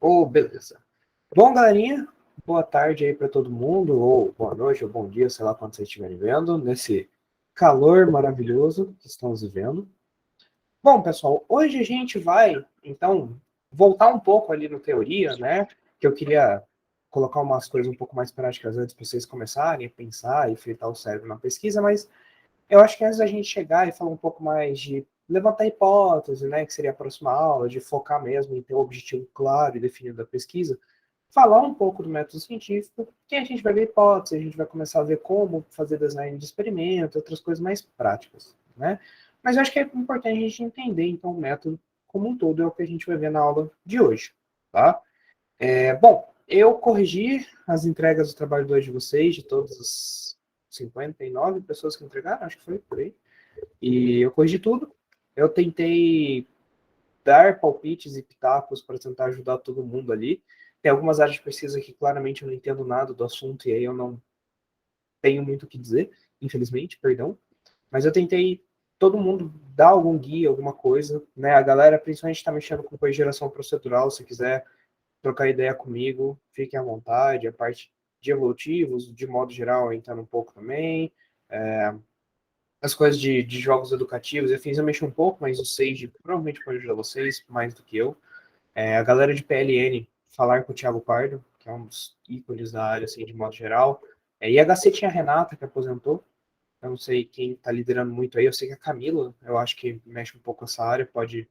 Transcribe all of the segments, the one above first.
Ô, beleza. Bom, galerinha, boa tarde aí para todo mundo, ou boa noite, ou bom dia, sei lá quando vocês estiverem vendo, nesse calor maravilhoso que estamos vivendo. Bom, pessoal, hoje a gente vai, então, voltar um pouco ali no teoria, né? Que eu queria colocar umas coisas um pouco mais práticas antes para vocês começarem a pensar e fritar o cérebro na pesquisa, mas eu acho que antes da gente chegar e falar um pouco mais de levantar hipótese, né, que seria a próxima aula, de focar mesmo em ter um objetivo claro e definido da pesquisa, falar um pouco do método científico, que a gente vai ver hipótese, a gente vai começar a ver como fazer design de experimento, outras coisas mais práticas, né? Mas eu acho que é importante a gente entender, então, o método como um todo, é o que a gente vai ver na aula de hoje, tá? Bom, eu corrigi as entregas do trabalho de hoje de vocês, de todas as 59 pessoas que entregaram, acho que foi por aí. E eu corrigi tudo. Eu tentei dar palpites e pitacos para tentar ajudar todo mundo ali. Tem algumas áreas de pesquisa que claramente eu não entendo nada do assunto e aí eu não tenho muito o que dizer, infelizmente, perdão. Mas eu tentei todo mundo dar algum guia, alguma coisa, né? A galera principalmente está mexendo com coisa de geração procedural, se quiser trocar ideia comigo, fiquem à vontade. A parte de evolutivos, de modo geral, entrando um pouco também. As coisas de jogos educativos, eu mexer um pouco, mas o Sage provavelmente pode ajudar vocês mais do que eu. A galera de PLN, falar com o Thiago Pardo, que é um dos ícones da área, assim, de modo geral. E a HC tinha a Renata, que aposentou. Eu não sei quem está liderando muito aí. Eu sei que a Camila, eu acho que mexe um pouco essa área, pode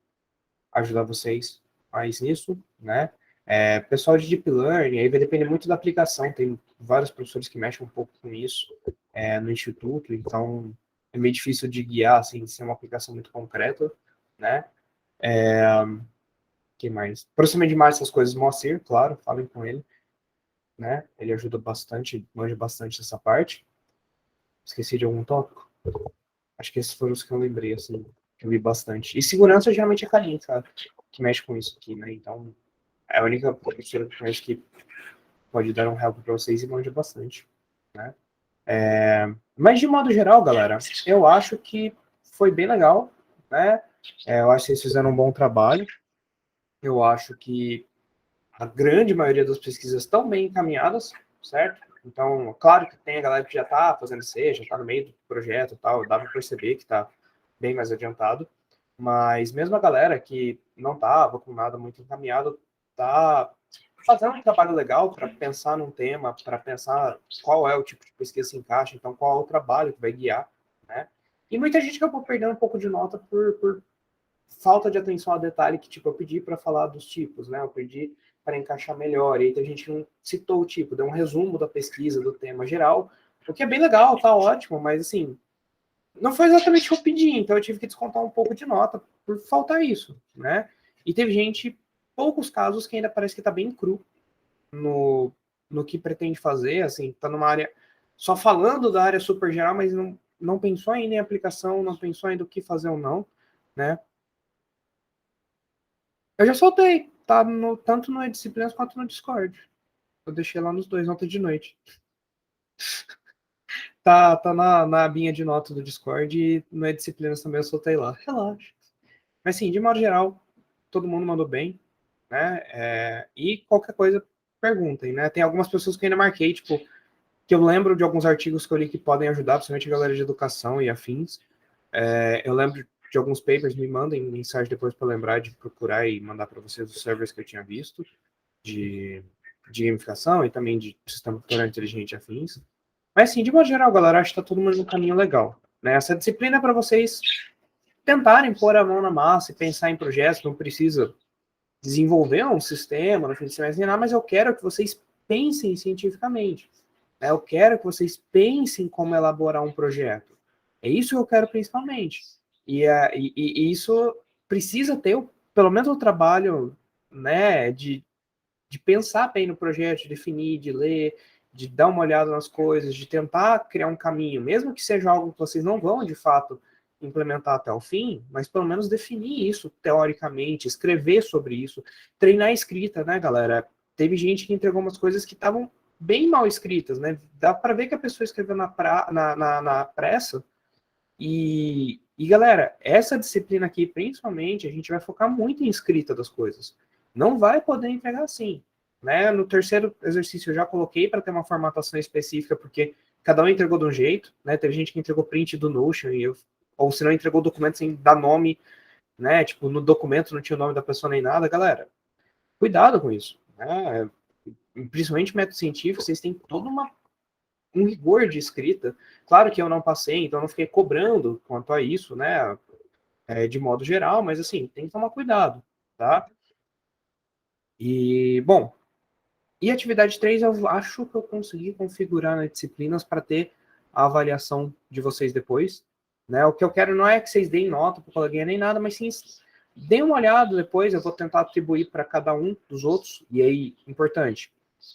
ajudar vocês mais nisso, né? Pessoal de Deep Learning, aí vai depender muito da aplicação. Tem vários professores que mexem um pouco com isso no instituto, então é meio difícil de guiar, assim, ser uma aplicação muito concreta, né? Que mais? Processamento de imagem, essas coisas, Moacir, claro, falem com ele, né? Ele ajuda bastante, manja bastante essa parte. Esqueci de algum tópico? Acho que esses foram os que eu lembrei, assim, que eu vi bastante. E segurança geralmente é Karim, cara, que mexe com isso aqui, né? Então, é a única professora que eu acho que pode dar um help para vocês e manja bastante, né? Mas de modo geral, galera, eu acho que foi bem legal, né? Eu acho que vocês fizeram um bom trabalho. Eu acho que a grande maioria das pesquisas estão bem encaminhadas, certo? Então, claro que tem a galera que já está fazendo C, já está no meio do projeto e tal, dá para perceber que está bem mais adiantado, mas mesmo a galera que não estava com nada muito encaminhado, está fazendo um trabalho legal para pensar num tema, para pensar qual é o tipo de pesquisa que se encaixa, então qual é o trabalho que vai guiar, né? E muita gente acabou perdendo um pouco de nota por falta de atenção a detalhe que, tipo, eu pedi para falar dos tipos, né? Eu pedi para encaixar melhor, e aí a gente não citou o tipo, deu um resumo da pesquisa, do tema geral, o que é bem legal, tá ótimo, mas, assim, não foi exatamente o que eu pedi, então eu tive que descontar um pouco de nota por faltar isso, né? E teve gente, poucos casos, que ainda parece que tá bem cru no, no que pretende fazer, assim, tá numa área, só falando da área super geral, mas não pensou ainda em aplicação, não pensou ainda o que fazer ou não, né? Eu já soltei, tá tanto no Disciplinas quanto no Discord. Eu deixei lá nos dois, nota de noite. Tá na abinha de nota do Discord e no Disciplinas também eu soltei lá. Relaxa. Mas sim, de modo geral, todo mundo mandou bem, né? E qualquer coisa, perguntem, né? Tem algumas pessoas que eu ainda marquei, tipo, que eu lembro de alguns artigos que eu li que podem ajudar, principalmente a galera de educação e afins. Eu lembro de alguns papers, me mandem mensagem depois para lembrar de procurar e mandar para vocês os servers que eu tinha visto. De gamificação e também de sistema funcional inteligente e afins. Mas, assim, de modo geral, galera, acho que está todo mundo no caminho legal. Né? Essa disciplina é para vocês tentarem pôr a mão na massa e pensar em projetos, não precisa desenvolver um sistema no fim de semestre, nem nada, mas eu quero que vocês pensem cientificamente. Né? Eu quero que vocês pensem como elaborar um projeto. É isso que eu quero principalmente. E isso precisa ter, pelo menos, o trabalho, né, de pensar bem no projeto, de definir, de ler, de dar uma olhada nas coisas, de tentar criar um caminho, mesmo que seja algo que vocês não vão, de fato, implementar até o fim, mas pelo menos definir isso teoricamente, escrever sobre isso, treinar a escrita, né, galera? Teve gente que entregou umas coisas que estavam bem mal escritas, né? Dá para ver que a pessoa escreveu na pressa. Galera, essa disciplina aqui, principalmente, a gente vai focar muito em escrita das coisas. Não vai poder entregar assim. Né? No terceiro exercício eu já coloquei para ter uma formatação específica, porque cada um entregou de um jeito, né? Teve gente que entregou print do Notion, ou se não entregou o documento sem dar nome, né? Tipo, no documento não tinha o nome da pessoa nem nada. Galera, cuidado com isso. Né? Principalmente método científico, vocês têm todo um rigor de escrita. Claro que eu não passei, então eu não fiquei cobrando quanto a isso, né? De modo geral, mas assim, tem que tomar cuidado, tá? E, bom, e atividade 3 eu acho que eu consegui configurar nas disciplinas para ter a avaliação de vocês depois. Né? O que eu quero não é que vocês deem nota para o coleguinha nem nada, mas sim deem uma olhada depois, eu vou tentar atribuir para cada um dos outros. E aí, importante,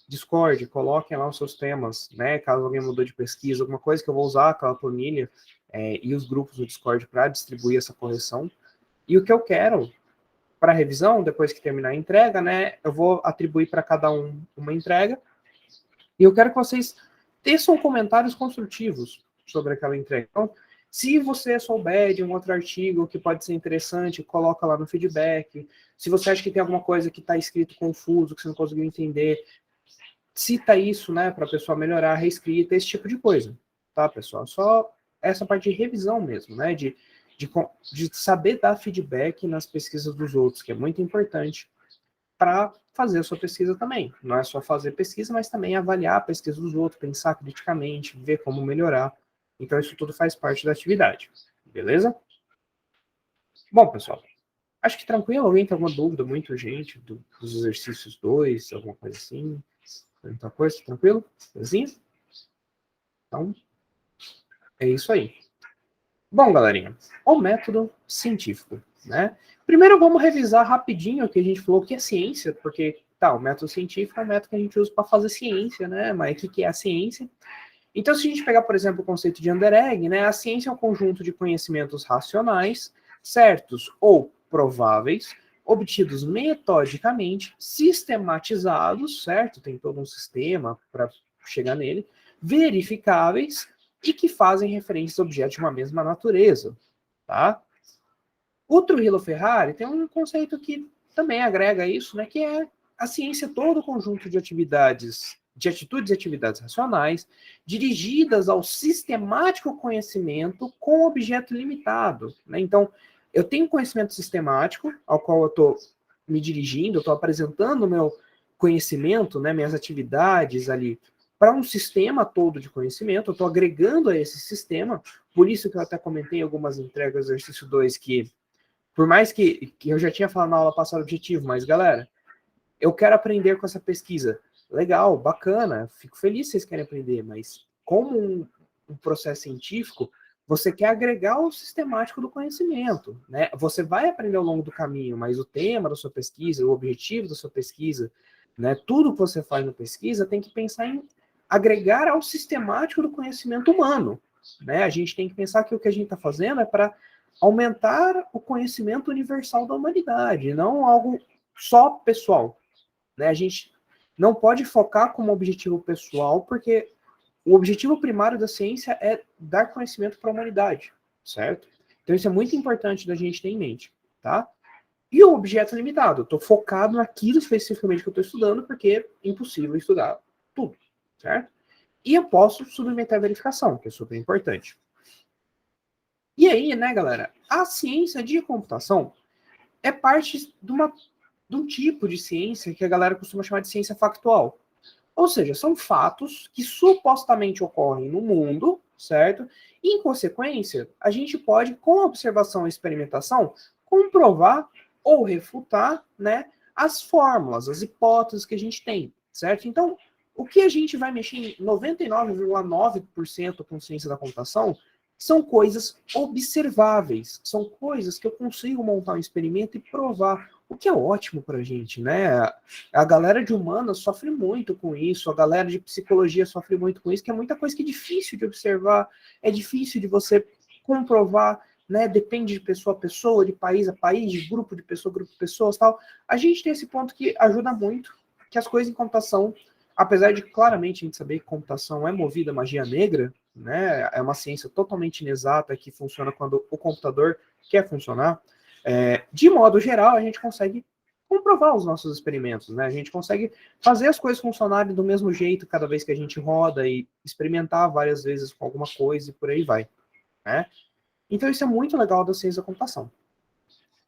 Discord, coloquem lá os seus temas, né? Caso alguém mudou de pesquisa, alguma coisa que eu vou usar aquela planilha e os grupos do Discord para distribuir essa correção. E o que eu quero para revisão, depois que terminar a entrega, né, eu vou atribuir para cada um uma entrega, e eu quero que vocês teçam comentários construtivos sobre aquela entrega. Então, se você souber de um outro artigo que pode ser interessante, coloca lá no feedback. Se você acha que tem alguma coisa que está escrito confuso, que você não conseguiu entender, cita isso, né, para a pessoa melhorar a reescrita, esse tipo de coisa, tá, pessoal? Só essa parte de revisão mesmo, né, de saber dar feedback nas pesquisas dos outros, que é muito importante para fazer a sua pesquisa também. Não é só fazer pesquisa, mas também avaliar a pesquisa dos outros, pensar criticamente, ver como melhorar. Então, isso tudo faz parte da atividade. Beleza? Bom, pessoal, acho que tranquilo. Alguém tem alguma dúvida muito urgente dos exercícios 2, alguma coisa assim? Muita coisa, tranquilo? Belezinha? Então, é isso aí. Bom, galerinha, o método científico, né? Primeiro vamos revisar rapidinho o que a gente falou que é ciência, porque tá, o método científico é o método que a gente usa para fazer ciência, né? Mas o que é a ciência? Então, se a gente pegar, por exemplo, o conceito de Anderegg, né? A ciência é um conjunto de conhecimentos racionais, certos ou prováveis, obtidos metodicamente, sistematizados, certo? Tem todo um sistema para chegar nele, verificáveis e que fazem referência a objetos de uma mesma natureza, tá? O Trujillo Ferrari tem um conceito que também agrega isso, né, que é a ciência todo o conjunto de atividades, de atitudes e atividades racionais, dirigidas ao sistemático conhecimento com objeto limitado. Né? Então, eu tenho conhecimento sistemático, ao qual eu estou me dirigindo, estou apresentando o meu conhecimento, né, minhas atividades ali, para um sistema todo de conhecimento, eu estou agregando a esse sistema, por isso que eu até comentei em algumas entregas do exercício 2 que por mais que eu já tinha falado na aula passada o objetivo, mas galera, eu quero aprender com essa pesquisa. Legal, bacana, fico feliz se vocês querem aprender, mas como um processo científico, você quer agregar o sistemático do conhecimento, né? Você vai aprender ao longo do caminho, mas o tema da sua pesquisa, o objetivo da sua pesquisa, né? Tudo que você faz na pesquisa tem que pensar em agregar ao sistemático do conhecimento humano, né? A gente tem que pensar que o que a gente está fazendo é para aumentar o conhecimento universal da humanidade, não algo só pessoal, né? A gente não pode focar como objetivo pessoal, porque o objetivo primário da ciência é dar conhecimento para a humanidade, certo? Então isso é muito importante da gente ter em mente, tá? E o objeto limitado, estou focado naquilo especificamente que eu estou estudando, porque é impossível estudar tudo, certo? E eu posso submeter a verificação, que é super importante. E aí, né, galera, a ciência de computação é parte de um tipo de ciência que a galera costuma chamar de ciência factual. Ou seja, são fatos que supostamente ocorrem no mundo, certo? E, em consequência, a gente pode, com a observação e experimentação, comprovar ou refutar, né, as fórmulas, as hipóteses que a gente tem, certo? Então, o que a gente vai mexer em 99,9% com ciência da computação são coisas observáveis, são coisas que eu consigo montar um experimento e provar, o que é ótimo para a gente, né? A galera de humanas sofre muito com isso, a galera de psicologia sofre muito com isso, que é muita coisa que é difícil de observar, é difícil de você comprovar, né? Depende de pessoa a pessoa, de país a país, de grupo de pessoas, tal. A gente tem esse ponto que ajuda muito, que as coisas em computação, apesar de claramente a gente saber que computação é movida a magia negra, né? É uma ciência totalmente inexata que funciona quando o computador quer funcionar. De modo geral, a gente consegue comprovar os nossos experimentos, né? A gente consegue fazer as coisas funcionarem do mesmo jeito cada vez que a gente roda e experimentar várias vezes com alguma coisa e por aí vai, né? Então isso é muito legal da ciência da computação.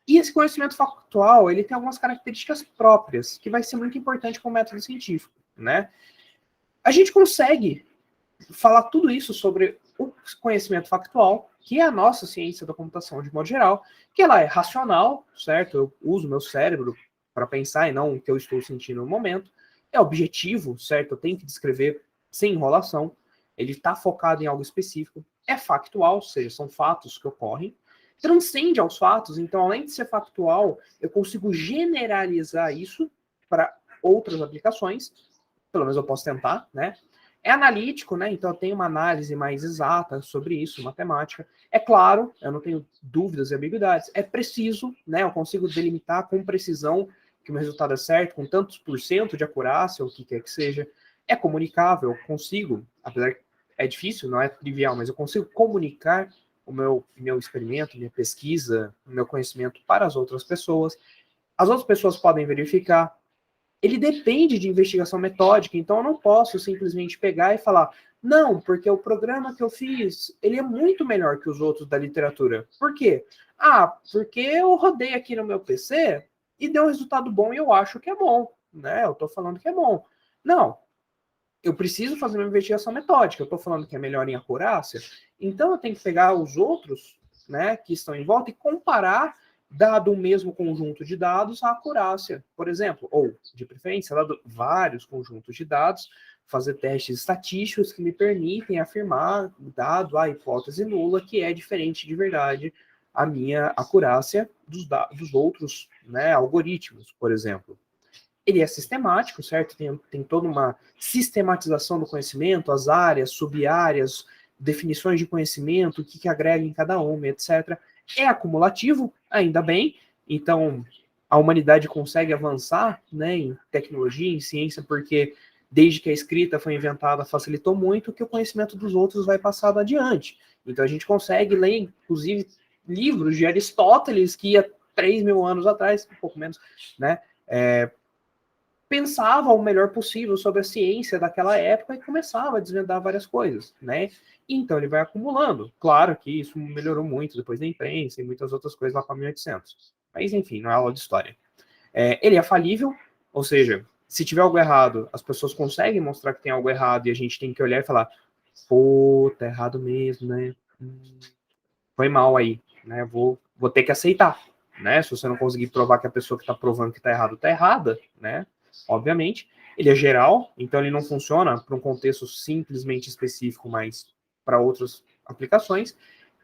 E esse conhecimento factual, ele tem algumas características próprias, que vai ser muito importante com o método científico, né? A gente consegue falar tudo isso sobre o conhecimento factual, que é a nossa ciência da computação de modo geral, que ela é racional, certo? Eu uso meu cérebro para pensar e não o que eu estou sentindo no momento. É objetivo, certo? Eu tenho que descrever sem enrolação. Ele está focado em algo específico. É factual, ou seja, são fatos que ocorrem. Transcende aos fatos, então, além de ser factual, eu consigo generalizar isso para outras aplicações. Pelo menos eu posso tentar, né? É analítico, né? Então eu tenho uma análise mais exata sobre isso, matemática. É claro, eu não tenho dúvidas e ambiguidades. É preciso, né? Eu consigo delimitar com precisão que o meu resultado é certo, com tantos por cento de acurácia, ou o que quer que seja. É comunicável, eu consigo, apesar que é difícil, não é trivial, mas eu consigo comunicar o meu experimento, minha pesquisa, o meu conhecimento para as outras pessoas. As outras pessoas podem verificar. Ele depende de investigação metódica, então eu não posso simplesmente pegar e falar, não, porque o programa que eu fiz, ele é muito melhor que os outros da literatura. Por quê? Ah, porque eu rodei aqui no meu PC e deu um resultado bom e eu acho que é bom, né? Eu estou falando que é bom. Não, eu preciso fazer uma investigação metódica, eu estou falando que é melhor em acurácia, então eu tenho que pegar os outros, né, que estão em volta e comparar, dado o mesmo conjunto de dados, a acurácia, por exemplo, ou, de preferência, dado vários conjuntos de dados, fazer testes estatísticos que me permitem afirmar, dado a hipótese nula, que é diferente de verdade a minha acurácia dos outros, né, algoritmos, por exemplo. Ele é sistemático, certo? Tem toda uma sistematização do conhecimento, as áreas, sub-áreas, definições de conhecimento, o que agrega em cada uma, etc. É acumulativo, ainda bem. Então, a humanidade consegue avançar, né, em tecnologia, em ciência, porque desde que a escrita foi inventada, facilitou muito que o conhecimento dos outros vai passado adiante. Então, a gente consegue ler, inclusive, livros de Aristóteles, que ia 3.000 anos atrás, um pouco menos, né, pensava o melhor possível sobre a ciência daquela época e começava a desvendar várias coisas, né? Então ele vai acumulando. Claro que isso melhorou muito depois da imprensa e muitas outras coisas lá para 1800. Mas enfim, não é aula de história. Ele é falível, ou seja, se tiver algo errado, as pessoas conseguem mostrar que tem algo errado e a gente tem que olhar e falar, pô, tá errado mesmo, né? Foi mal aí, né? Vou ter que aceitar, né? Se você não conseguir provar que a pessoa que está provando que está errado está errada, né? Obviamente. Ele é geral, então ele não funciona para um contexto simplesmente específico, mas para outras aplicações.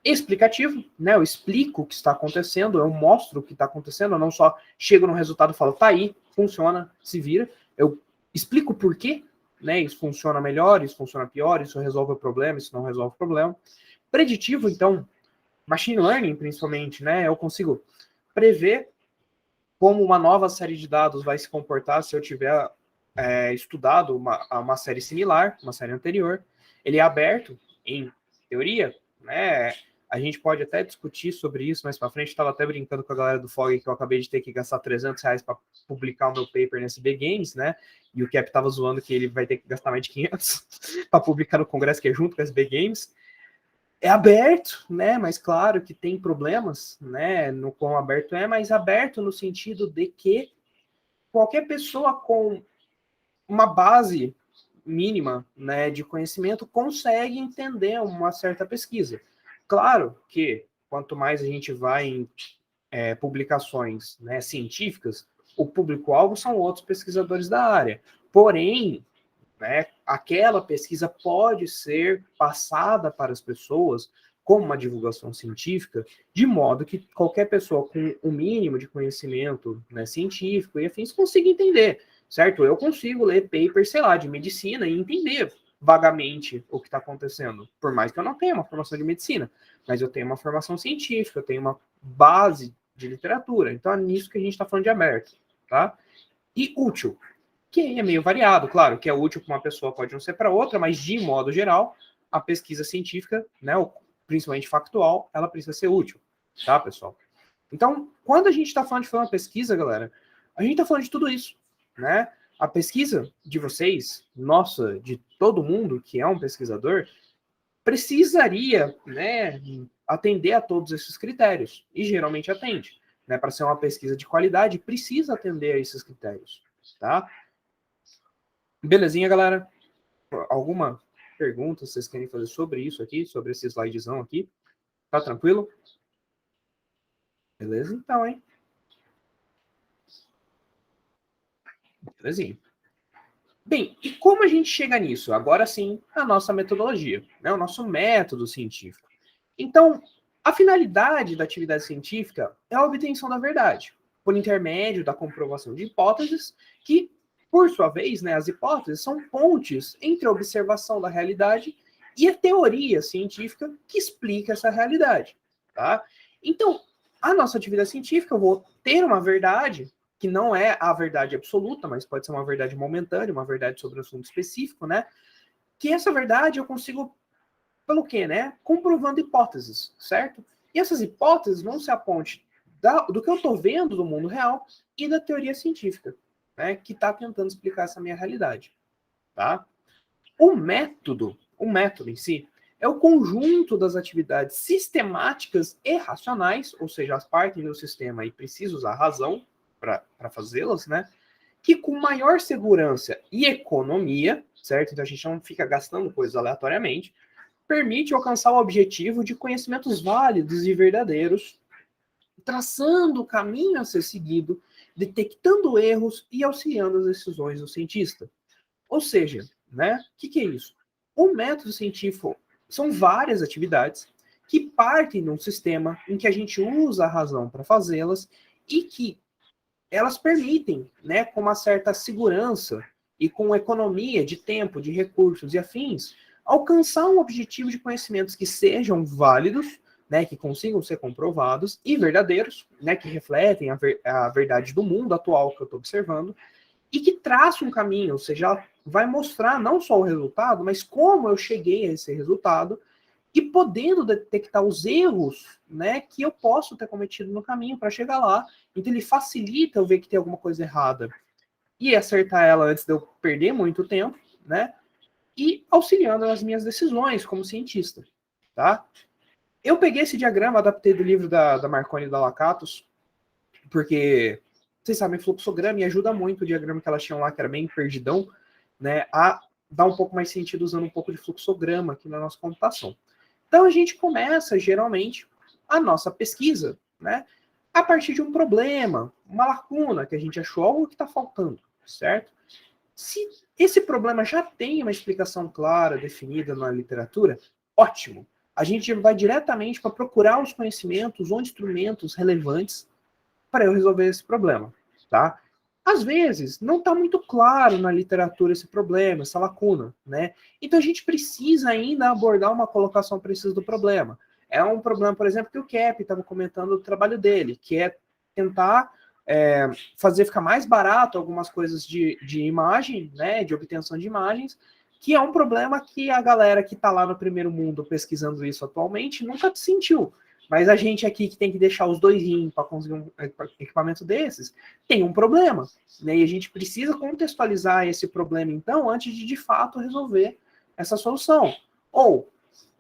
Explicativo, né? Eu explico o que está acontecendo, eu mostro o que está acontecendo, eu não só chego no resultado e falo, tá aí, funciona, se vira. Eu explico por quê, né? Isso funciona melhor, isso funciona pior, isso resolve o problema, isso não resolve o problema. Preditivo, então, machine learning, principalmente, né? Eu consigo prever como uma nova série de dados vai se comportar se eu tiver estudado uma série similar, uma série anterior. Ele é aberto, em teoria, né? A gente pode até discutir sobre isso mais para frente. Estava até brincando com a galera do Fog que eu acabei de ter que gastar R$300 para publicar o meu paper nesse SB Games, né? E o Cap estava zoando que ele vai ter que gastar mais de 500 para publicar no congresso que é junto com a SB Games. É aberto, né? Mas claro que tem problemas, né? No quão aberto é, mas aberto no sentido de que qualquer pessoa com uma base mínima, né, de conhecimento consegue entender uma certa pesquisa. Claro que quanto mais a gente vai em publicações, né, científicas, o público-alvo são outros pesquisadores da área. Porém, né, aquela pesquisa pode ser passada para as pessoas como uma divulgação científica, de modo que qualquer pessoa com o mínimo de conhecimento, né, científico e afins consiga entender, certo? Eu consigo ler papers, sei lá, de medicina e entender vagamente o que está acontecendo, por mais que eu não tenha uma formação de medicina, mas eu tenho uma formação científica, eu tenho uma base de literatura, então é nisso que a gente está falando de aberto, tá? E útil, que é meio variado, claro, que é útil para uma pessoa, pode não ser para outra, mas de modo geral, a pesquisa científica, né, principalmente factual, ela precisa ser útil, tá, pessoal? Então, quando a gente está falando de fazer uma pesquisa, galera, A gente está falando de tudo isso, né? A pesquisa de vocês, nossa, de todo mundo que é um pesquisador, precisaria, né, atender a todos esses critérios, e geralmente atende. Né? Para ser uma pesquisa de qualidade, precisa atender a esses critérios, tá? Belezinha, galera? Alguma pergunta vocês querem fazer sobre isso aqui, sobre esse slidezão aqui? Tá tranquilo? Beleza, então, hein? Belezinha. Bem, e como a gente chega nisso? Agora sim, a nossa metodologia, né? O nosso método científico. Então, a finalidade da atividade científica é a obtenção da verdade, por intermédio da comprovação de hipóteses que, por sua vez, né, as hipóteses são pontes entre a observação da realidade e a teoria científica que explica essa realidade, tá? Então, a nossa atividade científica, eu vou ter uma verdade que não é a verdade absoluta, mas pode ser uma verdade momentânea, uma verdade sobre um assunto específico, né? Que essa verdade eu consigo pelo quê, né? Comprovando hipóteses, certo? E essas hipóteses vão ser a ponte do que eu estou vendo do mundo real e da teoria científica, né? Que está tentando explicar essa minha realidade, tá? O método em si, é o conjunto das atividades sistemáticas e racionais, ou seja, as partes do sistema e preciso usar a razão para fazê-las, né? Que com maior segurança e economia, certo? Então a gente não fica gastando coisas aleatoriamente, permite alcançar o objetivo de conhecimentos válidos e verdadeiros, traçando o caminho a ser seguido, detectando erros e auxiliando as decisões do cientista. Ou seja, né, o que é isso? O método científico são várias atividades que partem de um sistema em que a gente usa a razão para fazê-las e que elas permitem, né, com uma certa segurança e com economia de tempo, de recursos e afins, alcançar um objetivo de conhecimentos que sejam válidos, né, que consigam ser comprovados e verdadeiros, né, que refletem a verdade do mundo atual que eu estou observando, e que traça um caminho, ou seja, vai mostrar não só o resultado, mas como eu cheguei a esse resultado, e podendo detectar os erros, né, que eu posso ter cometido no caminho para chegar lá. Então ele facilita eu ver que tem alguma coisa errada e acertar ela antes de eu perder muito tempo, né? E auxiliando nas minhas decisões como cientista, tá? Eu peguei esse diagrama, adaptei do livro da Marconi e da Lakatos, porque vocês sabem, fluxograma e ajuda muito o diagrama que elas tinham lá, que era bem perdidão, né, a dar um pouco mais sentido usando um pouco de fluxograma aqui na nossa computação. Então a gente começa, geralmente, a nossa pesquisa, né, a partir de um problema, uma lacuna que a gente achou, algo que está faltando, certo? Se esse problema já tem uma explicação clara, definida na literatura, ótimo. A gente vai diretamente para procurar os conhecimentos ou instrumentos relevantes para eu resolver esse problema, tá? Às vezes, não está muito claro na literatura esse problema, essa lacuna, né? Então a gente precisa ainda abordar uma colocação precisa do problema. É um problema, por exemplo, que o Kep estava comentando do trabalho dele, que é tentar fazer ficar mais barato algumas coisas de imagem, né, de obtenção de imagens, que é um problema que a galera que está lá no primeiro mundo pesquisando isso atualmente nunca sentiu. Mas a gente aqui que tem que deixar os dois rins para conseguir um equipamento desses, tem um problema. Né? E a gente precisa contextualizar esse problema, então, antes de fato resolver essa solução. Ou,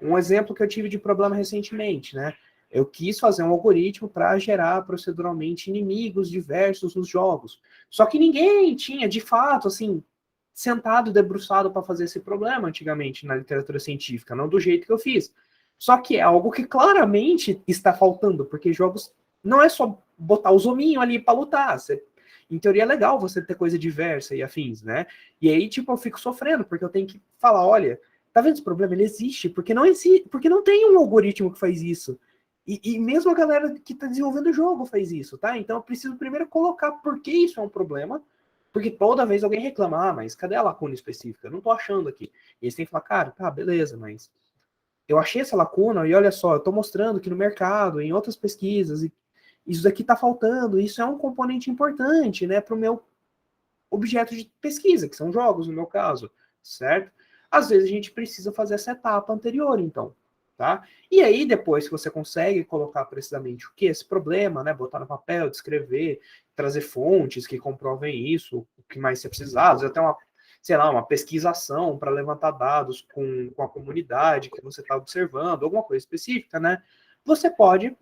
um exemplo que eu tive de problema recentemente, né? Eu quis fazer um algoritmo para gerar proceduralmente inimigos diversos nos jogos. Só que ninguém tinha, de fato, assim, sentado, debruçado para fazer esse problema antigamente na literatura científica, não do jeito que eu fiz. Só que é algo que claramente está faltando, porque jogos não é só botar os hominhos ali para lutar. Em teoria é legal você ter coisa diversa e afins, né? E aí, tipo, eu fico sofrendo, porque eu tenho que falar, olha, tá vendo esse problema? Ele existe, porque não tem um algoritmo que faz isso. E mesmo a galera que está desenvolvendo o jogo faz isso, tá? Então eu preciso primeiro colocar por que isso é um problema, porque toda vez alguém reclama, mas cadê a lacuna específica? Eu não tô achando aqui. E eles têm que falar, cara, tá, beleza, mas eu achei essa lacuna e olha só, eu tô mostrando que no mercado, em outras pesquisas, isso daqui tá faltando, isso é um componente importante, né, para o meu objeto de pesquisa, que são jogos, no meu caso, certo? Às vezes a gente precisa fazer essa etapa anterior, então, tá? E aí, depois que você consegue colocar precisamente o que é esse problema, né? Botar no papel, descrever, trazer fontes que comprovem isso, o que mais você precisar, às vezes até uma, sei lá, uma pesquisação para levantar dados com a comunidade que você está observando, alguma coisa específica, né? Você pode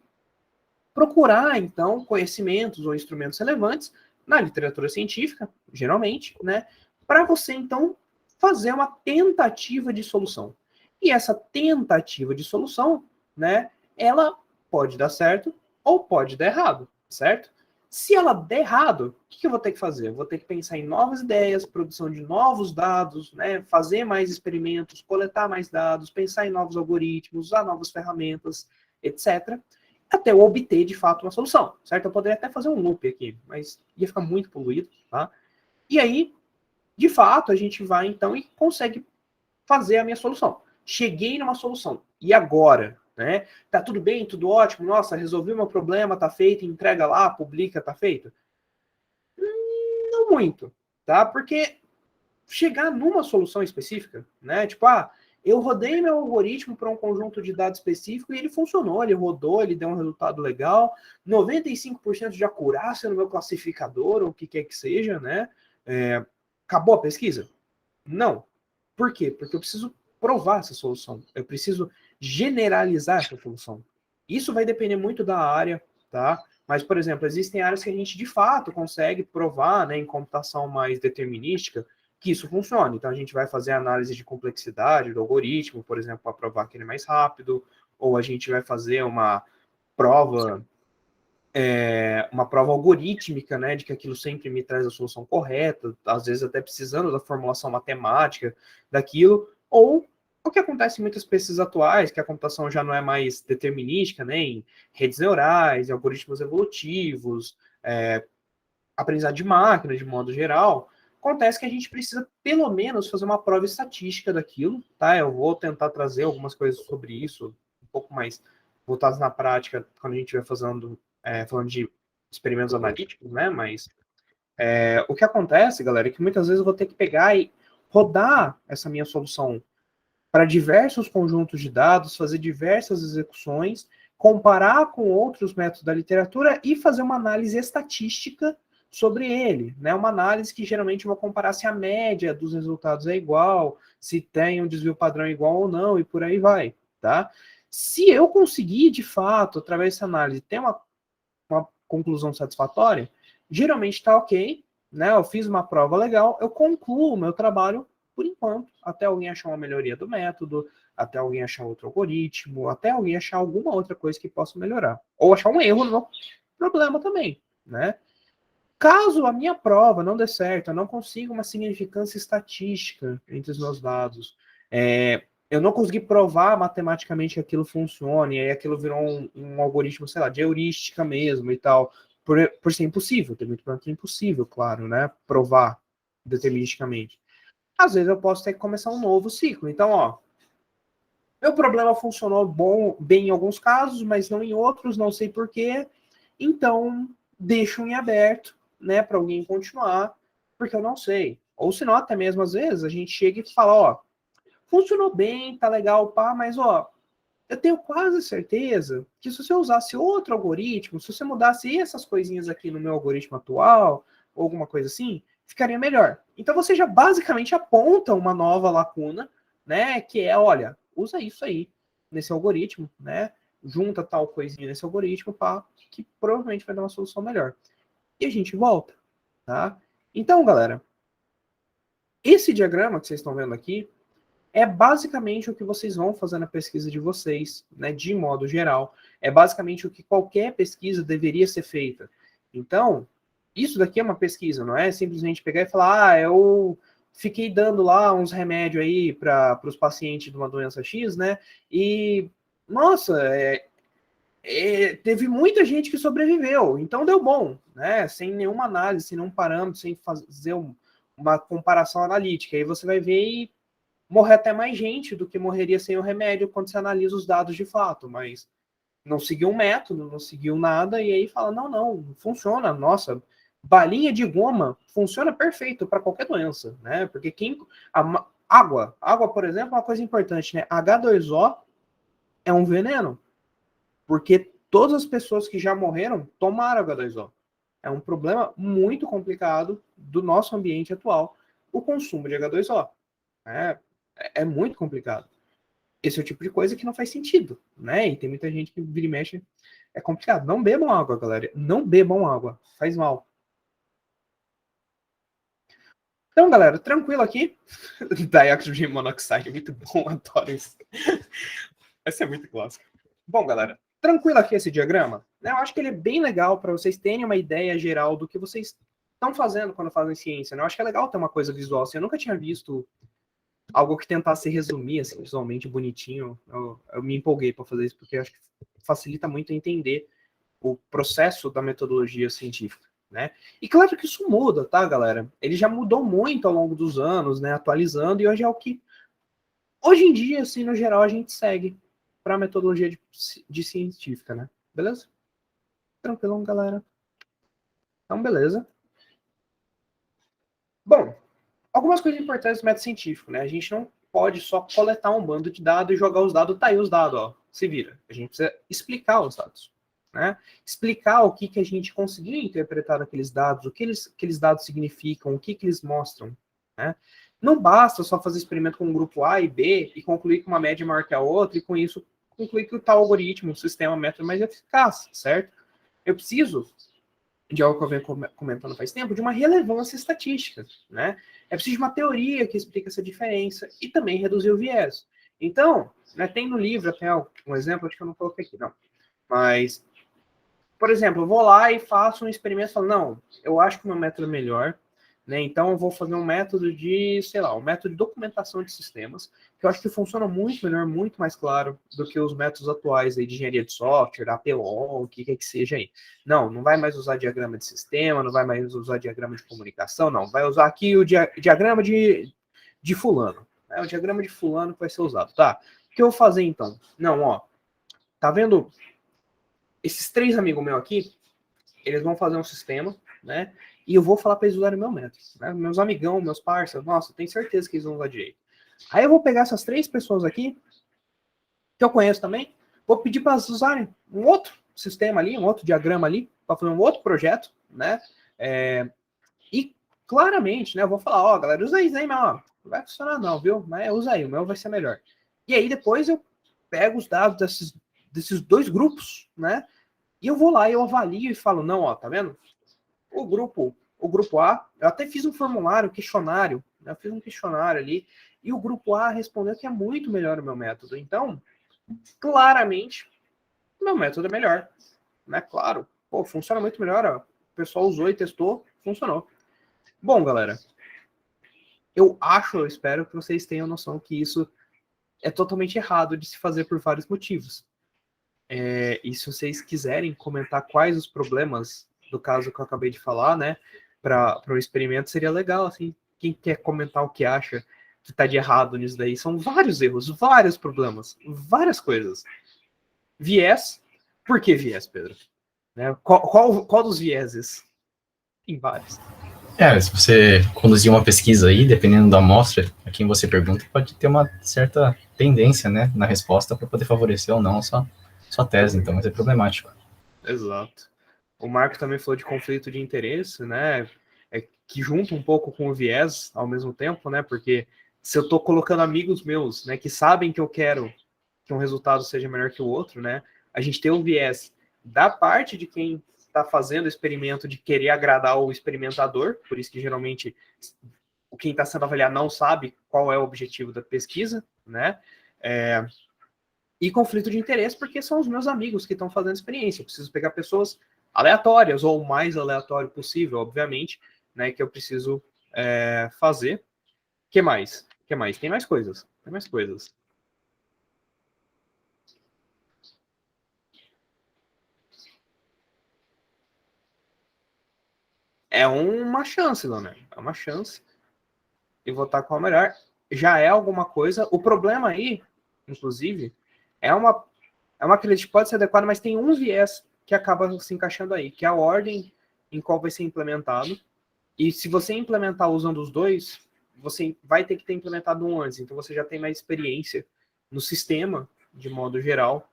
procurar, então, conhecimentos ou instrumentos relevantes na literatura científica, geralmente, né? Para você, então, fazer uma tentativa de solução. E essa tentativa de solução, né, ela pode dar certo ou pode dar errado, certo? Se ela der errado, o que eu vou ter que fazer? Eu vou ter que pensar em novas ideias, produção de novos dados, né, fazer mais experimentos, coletar mais dados, pensar em novos algoritmos, usar novas ferramentas, etc., até eu obter, de fato, uma solução, certo? Eu poderia até fazer um loop aqui, mas ia ficar muito poluído, tá? E aí, de fato, a gente vai, então, e consegue fazer a minha solução. Cheguei numa solução. E agora? Né? Tá tudo bem, tudo ótimo, nossa, resolvi o meu problema, tá feito, entrega lá, publica, tá feito? Não muito, tá? Porque chegar numa solução específica, né? Tipo, eu rodei meu algoritmo para um conjunto de dados específico e ele funcionou, ele rodou, ele deu um resultado legal, 95% de acurácia no meu classificador, ou o que quer que seja, né? Acabou a pesquisa? Não. Por quê? Porque eu preciso provar essa solução. Eu preciso generalizar essa solução. Isso vai depender muito da área, tá? Mas, por exemplo, existem áreas que a gente de fato consegue provar, né, em computação mais determinística, que isso funciona. Então, a gente vai fazer análise de complexidade do algoritmo, por exemplo, para provar que ele é mais rápido, ou a gente vai fazer prova uma prova algorítmica, né, de que aquilo sempre me traz a solução correta, às vezes até precisando da formulação matemática daquilo, ou o que acontece em muitas pesquisas atuais, que a computação já não é mais determinística, né, em redes neurais, em algoritmos evolutivos, aprendizado de máquina, de modo geral, acontece que a gente precisa, pelo menos, fazer uma prova estatística daquilo, tá? Eu vou tentar trazer algumas coisas sobre isso, um pouco mais voltadas na prática, quando a gente vai falando de experimentos analíticos, né? Mas o que acontece, galera, é que muitas vezes eu vou ter que pegar e rodar essa minha solução para diversos conjuntos de dados, fazer diversas execuções, comparar com outros métodos da literatura e fazer uma análise estatística sobre ele, né? Uma análise que geralmente eu vou comparar se a média dos resultados é igual, se tem um desvio padrão igual ou não, e por aí vai, tá? Se eu conseguir, de fato, através dessa análise, ter uma conclusão satisfatória, geralmente está ok, né? Eu fiz uma prova legal, eu concluo o meu trabalho por enquanto, até alguém achar uma melhoria do método, até alguém achar outro algoritmo, até alguém achar alguma outra coisa que possa melhorar. Ou achar um erro no problema também, né? Caso a minha prova não dê certo, eu não consiga uma significância estatística entre os meus dados, eu não consegui provar matematicamente que aquilo funcione, e aí aquilo virou um algoritmo, sei lá, de heurística mesmo e tal, por ser impossível, tem muito problema que é impossível, claro, né, provar deterministicamente. Às vezes eu posso ter que começar um novo ciclo. Então, meu problema funcionou bem em alguns casos, mas não em outros, não sei porquê. Então, deixo em aberto, né, para alguém continuar, porque eu não sei. Ou senão, até mesmo às vezes, a gente chega e fala, funcionou bem, tá legal, pá, mas eu tenho quase certeza que se você usasse outro algoritmo, se você mudasse essas coisinhas aqui no meu algoritmo atual, ou alguma coisa assim, ficaria melhor. Então você já basicamente aponta uma nova lacuna, né? Que é, olha, usa isso aí nesse algoritmo, né? Junta tal coisinha nesse algoritmo, pá, que provavelmente vai dar uma solução melhor. E a gente volta, tá? Então, galera, esse diagrama que vocês estão vendo aqui, é basicamente o que vocês vão fazer na pesquisa de vocês, né, de modo geral. É basicamente o que qualquer pesquisa deveria ser feita. Então, isso daqui é uma pesquisa, não é simplesmente pegar e falar, eu fiquei dando lá uns remédios aí para os pacientes de uma doença X, né, e, nossa, teve muita gente que sobreviveu, então deu bom, né, sem nenhuma análise, sem nenhum parâmetro, sem fazer uma comparação analítica. Aí você vai ver e morrer até mais gente do que morreria sem o remédio quando você analisa os dados de fato, mas não seguiu um método, não seguiu nada, e aí fala, não funciona, nossa, balinha de goma funciona perfeito para qualquer doença, né? Porque água, por exemplo, é uma coisa importante, né? H2O é um veneno, porque todas as pessoas que já morreram tomaram H2O. É um problema muito complicado do nosso ambiente atual, o consumo de H2O. É muito complicado. Esse é o tipo de coisa que não faz sentido, né? E tem muita gente que vira e mexe. É complicado. Não bebam água, galera. Não bebam água. Faz mal. Então, galera, tranquilo aqui. Dióxido de monoxide, muito bom, adoro isso. Essa é muito clássica. Bom, galera, tranquilo aqui esse diagrama. Eu acho que ele é bem legal para vocês terem uma ideia geral do que vocês estão fazendo quando fazem ciência. Né? Eu acho que é legal ter uma coisa visual. Assim, eu nunca tinha visto algo que tentasse resumir assim, visualmente bonitinho. Eu me empolguei para fazer isso, porque eu acho que facilita muito entender o processo da metodologia científica. Né? E claro que isso muda, tá, galera? Ele já mudou muito ao longo dos anos, né? Atualizando, e hoje é o que. Hoje em dia, assim, no geral, a gente segue para a metodologia de científica, né? Beleza? Tranquilo, galera. Então, beleza. Bom, algumas coisas importantes do método científico, né? A gente não pode só coletar um bando de dados e jogar os dados, tá aí os dados, ó, se vira. A gente precisa explicar os dados, né? Explicar o que a gente conseguiu interpretar daqueles dados, o que aqueles dados significam, o que eles mostram, né? Não basta só fazer experimento com um grupo A e B e concluir que uma média é maior que a outra e com isso concluir que o tal algoritmo, o sistema, método é mais eficaz, certo? Eu preciso de algo que eu venho comentando faz tempo, de uma relevância estatística, né? É preciso de uma teoria que explique essa diferença e também reduzir o viés. Então, né, tem no livro até um exemplo, acho que eu não coloquei aqui, não. Mas, por exemplo, eu vou lá e faço um experimento e falo, não, eu acho que o meu método é melhor, né? Então eu vou fazer um método de, sei lá, um método de documentação de sistemas, que eu acho que funciona muito melhor, muito mais claro do que os métodos atuais aí de engenharia de software, APO, o que quer que seja aí. Não vai mais usar diagrama de sistema, não vai mais usar diagrama de comunicação, não. Vai usar aqui o diagrama de fulano. O diagrama de fulano que vai ser usado, tá? O que eu vou fazer então? Não, ó, tá vendo esses três amigos meus aqui? Eles vão fazer um sistema, né? E eu vou falar para eles usarem o meu método. Né? Meus amigão, meus parceiros, nossa, tenho certeza que eles vão usar direito. Aí eu vou pegar essas três pessoas aqui, que eu conheço também, vou pedir para elas usarem um outro sistema ali, um outro diagrama ali, para fazer um outro projeto, né? E claramente, né? Eu vou falar, ó, galera, usa isso aí, mas ó, não vai funcionar não, viu? Mas usa aí, o meu vai ser melhor. E aí depois eu pego os dados desses dois grupos, né? E eu vou lá e eu avalio e falo, não, ó, tá vendo? O grupo A, eu até fiz um formulário, um questionário, né? Eu fiz um questionário ali, e o grupo A respondeu que é muito melhor o meu método. Então, claramente, o meu método é melhor. Né? Claro, pô, funciona muito melhor. Ó. O pessoal usou e testou, funcionou. Bom, galera, eu espero que vocês tenham noção que isso é totalmente errado de se fazer por vários motivos. E se vocês quiserem comentar quais os problemas do caso que eu acabei de falar, né, para o experimento, seria legal, assim, quem quer comentar o que acha que está de errado nisso daí. São vários erros, vários problemas, várias coisas. Viés, por que viés, Pedro? Né? Qual dos vieses? Tem vários. Se você conduzir uma pesquisa aí, dependendo da amostra a quem você pergunta, pode ter uma certa tendência, né, na resposta para poder favorecer ou não a sua tese, então vai ser problemático. Exato. O Marco também falou de conflito de interesse, né? Que junta um pouco com o viés ao mesmo tempo, né? Porque se eu estou colocando amigos meus, né, que sabem que eu quero que um resultado seja melhor que o outro, né? A gente tem o viés da parte de quem está fazendo o experimento de querer agradar o experimentador, por isso que geralmente quem está sendo avaliado não sabe qual é o objetivo da pesquisa, né? E conflito de interesse, porque são os meus amigos que estão fazendo experiência. Eu preciso pegar pessoas aleatórias, ou o mais aleatório possível, obviamente, né? Que eu preciso fazer. Que mais? Que mais? Tem mais coisas. Tem mais coisas. É uma chance, Leonardo. É uma chance. E votar qual é o melhor. Já é alguma coisa. O problema aí, inclusive, é uma crítica que pode ser adequada, mas tem um viés que acaba se encaixando aí, que é a ordem em qual vai ser implementado. E se você implementar usando os dois, você vai ter que ter implementado um antes. Então você já tem mais experiência no sistema de modo geral,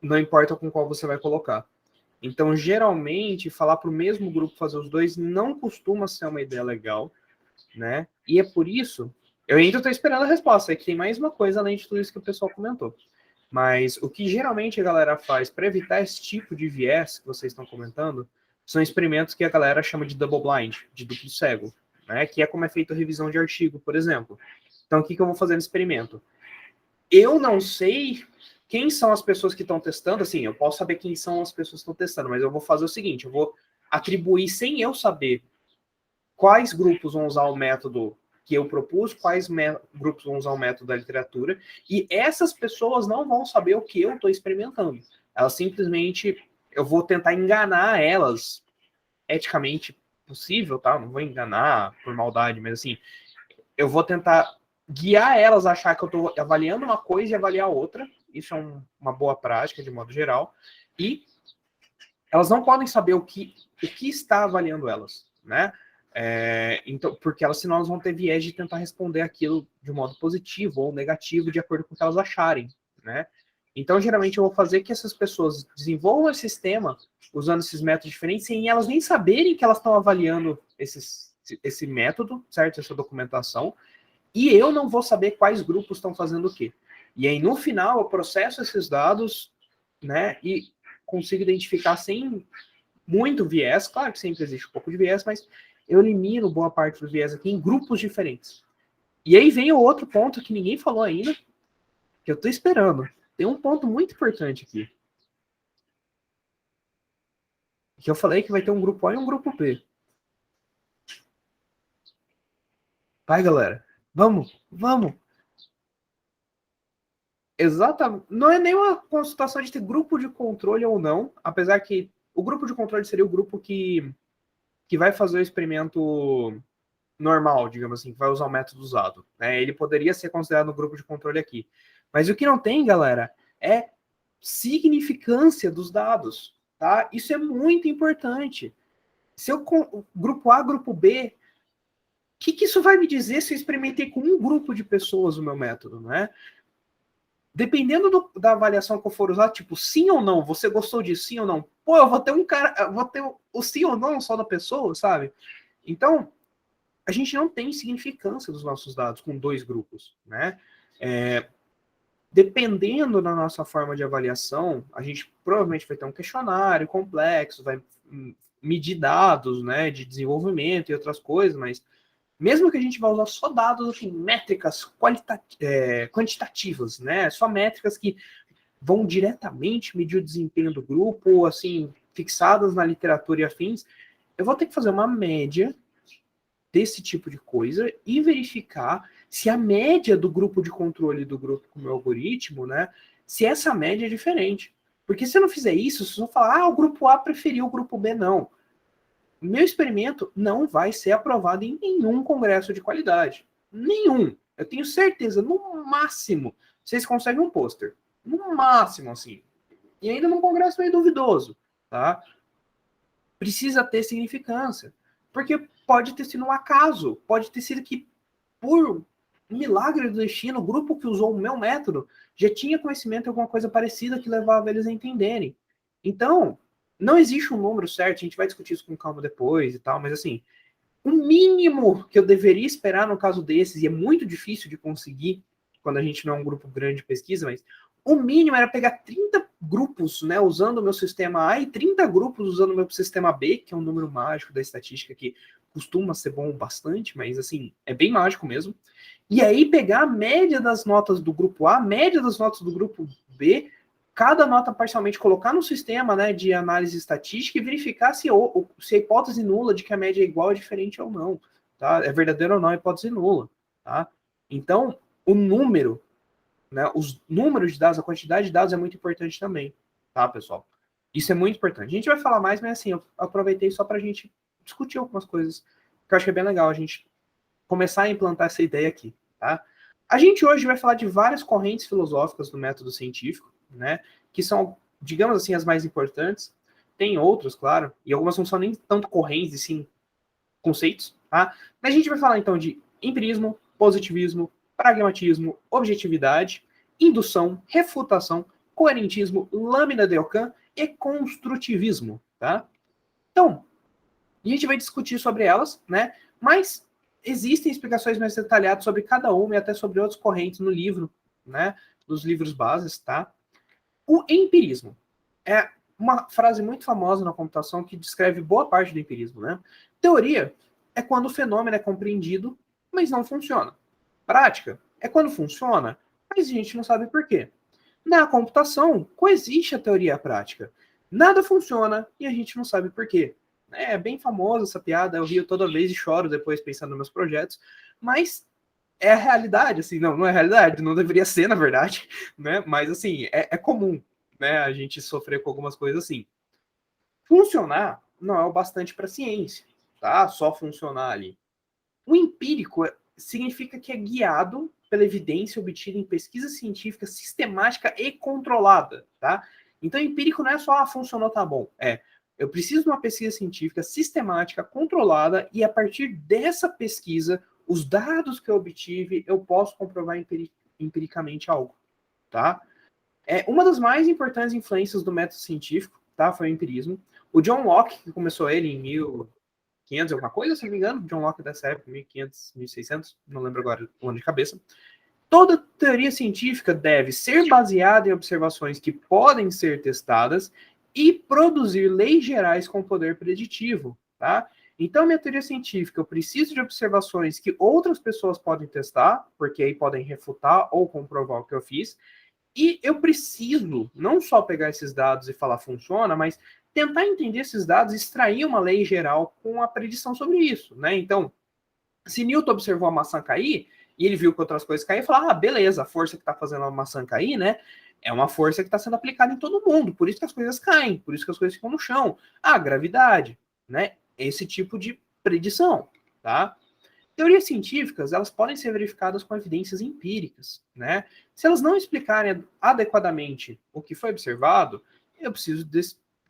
não importa com qual você vai colocar. Então, geralmente, falar para o mesmo grupo fazer os dois não costuma ser uma ideia legal, né? E é por isso, eu ainda estou esperando a resposta, é que tem mais uma coisa além de tudo isso que o pessoal comentou. Mas o que geralmente a galera faz para evitar esse tipo de viés que vocês estão comentando são experimentos que a galera chama de double blind, de duplo cego, né? Que é como é feita a revisão de artigo, por exemplo. Então, o que eu vou fazer no experimento? Eu não sei quem são as pessoas que estão testando, assim, eu posso saber quem são as pessoas que estão testando, mas eu vou fazer o seguinte, eu vou atribuir, sem eu saber quais grupos vão usar o método que eu propus, quais grupos vão usar o método da literatura, e essas pessoas não vão saber o que eu estou experimentando. Elas simplesmente, eu vou tentar enganar elas, eticamente possível, tá? Não vou enganar por maldade, mas assim, eu vou tentar guiar elas a achar que eu estou avaliando uma coisa e avaliar outra. Isso é uma boa prática, de modo geral. E elas não podem saber o que está avaliando elas, né? Então, porque elas, senão elas vão ter viés de tentar responder aquilo de um modo positivo ou negativo, de acordo com o que elas acharem, né? Então, geralmente, eu vou fazer que essas pessoas desenvolvam esse sistema usando esses métodos diferentes, sem elas nem saberem que elas estão avaliando esse método, certo? Essa documentação. E eu não vou saber quais grupos estão fazendo o quê. E aí, no final, eu processo esses dados, né? E consigo identificar sem muito viés. Claro que sempre existe um pouco de viés, mas eu elimino boa parte do viés aqui em grupos diferentes. E aí vem o outro ponto que ninguém falou ainda, que eu estou esperando. Tem um ponto muito importante aqui. Que eu falei que vai ter um grupo A e um grupo B. Vai, galera. Vamos. Exatamente. Não é nem uma consultação de ter grupo de controle ou não, apesar que o grupo de controle seria o grupo que vai fazer o experimento normal, digamos assim, que vai usar o método usado. Né? Ele poderia ser considerado um grupo de controle aqui. Mas o que não tem, galera, é significância dos dados. Tá? Isso é muito importante. Se eu grupo A, grupo B, o que isso vai me dizer se eu experimentei com um grupo de pessoas o meu método, né? Dependendo da avaliação que eu for usar, tipo, sim ou não, você gostou disso, sim ou não? Pô, eu vou ter vou ter o sim ou não só da pessoa, sabe? Então, a gente não tem significância dos nossos dados com dois grupos, né? Dependendo da nossa forma de avaliação, a gente provavelmente vai ter um questionário complexo, vai medir dados, né, de desenvolvimento e outras coisas, mas mesmo que a gente vá usar só dados, assim, métricas quantitativas, né? Só métricas que vão diretamente medir o desempenho do grupo, assim, fixadas na literatura e afins, eu vou ter que fazer uma média desse tipo de coisa e verificar se a média do grupo de controle do grupo com o meu algoritmo, né? Se essa média é diferente. Porque se eu não fizer isso, vocês vão falar, o grupo A preferiu o grupo B, não. Meu experimento não vai ser aprovado em nenhum congresso de qualidade. Nenhum. Eu tenho certeza, no máximo, vocês conseguem um pôster. No máximo, assim. E ainda num congresso meio duvidoso, tá? Precisa ter significância. Porque pode ter sido um acaso. Pode ter sido que, por milagre do destino, o grupo que usou o meu método já tinha conhecimento de alguma coisa parecida que levava eles a entenderem. Então, não existe um número certo, a gente vai discutir isso com calma depois e tal, mas assim, o mínimo que eu deveria esperar no caso desses, e é muito difícil de conseguir quando a gente não é um grupo grande de pesquisa, mas o mínimo era pegar 30 grupos, né, usando o meu sistema A e 30 grupos usando o meu sistema B, que é um número mágico da estatística que costuma ser bom bastante, mas assim, é bem mágico mesmo. E aí pegar a média das notas do grupo A, média das notas do grupo B, cada nota parcialmente colocar no sistema, né, de análise estatística e verificar se a hipótese nula de que a média é igual é diferente ou não, tá? É verdadeiro ou não a hipótese nula, tá? Então, o número, né, os números de dados, a quantidade de dados é muito importante também, tá, pessoal? Isso é muito importante. A gente vai falar mais, mas assim, eu aproveitei só para a gente discutir algumas coisas que eu acho que é bem legal a gente começar a implantar essa ideia aqui, tá? A gente hoje vai falar de várias correntes filosóficas do método científico, né, que são, digamos assim, as mais importantes. Tem outras, claro, e algumas não são nem tanto correntes, e sim conceitos, tá? Mas a gente vai falar, então, de empirismo, positivismo, pragmatismo, objetividade, indução, refutação, coerentismo, lâmina de Ockham e construtivismo, tá? Então, a gente vai discutir sobre elas, né? Mas existem explicações mais detalhadas sobre cada uma e até sobre outras correntes no livro, né? Dos livros bases, tá? O empirismo é uma frase muito famosa na computação que descreve boa parte do empirismo, né? Teoria é quando o fenômeno é compreendido, mas não funciona. Prática é quando funciona, mas a gente não sabe por quê. Na computação, coexiste a teoria e a prática. Nada funciona e a gente não sabe por quê. É bem famosa essa piada, eu rio toda vez e choro depois pensando nos meus projetos, mas é a realidade, assim, não é a realidade, não deveria ser, na verdade, né? Mas, assim, é comum, né, a gente sofrer com algumas coisas assim. Funcionar não é o bastante para a ciência, tá? Só funcionar ali. O empírico significa que é guiado pela evidência obtida em pesquisa científica sistemática e controlada, tá? Então, empírico não é só, funcionou, tá bom. Eu preciso de uma pesquisa científica sistemática, controlada, e a partir dessa pesquisa, os dados que eu obtive, eu posso comprovar empiricamente algo, tá? Uma das mais importantes influências do método científico, tá? Foi o empirismo. O John Locke, que começou ele em 1500, alguma coisa, se não me engano, John Locke dessa época, 1500, 1600, não lembro agora o ano de cabeça. Toda teoria científica deve ser baseada em observações que podem ser testadas e produzir leis gerais com poder preditivo, tá? Então, minha teoria científica, eu preciso de observações que outras pessoas podem testar, porque aí podem refutar ou comprovar o que eu fiz, e eu preciso não só pegar esses dados e falar funciona, mas tentar entender esses dados e extrair uma lei geral com a predição sobre isso, né? Então, se Newton observou a maçã cair, e ele viu que outras coisas caíram, e falou, beleza, a força que está fazendo a maçã cair, né, é uma força que está sendo aplicada em todo mundo, por isso que as coisas caem, por isso que as coisas ficam no chão. Gravidade, né, esse tipo de predição, tá? Teorias científicas, elas podem ser verificadas com evidências empíricas, né? Se elas não explicarem adequadamente o que foi observado, eu preciso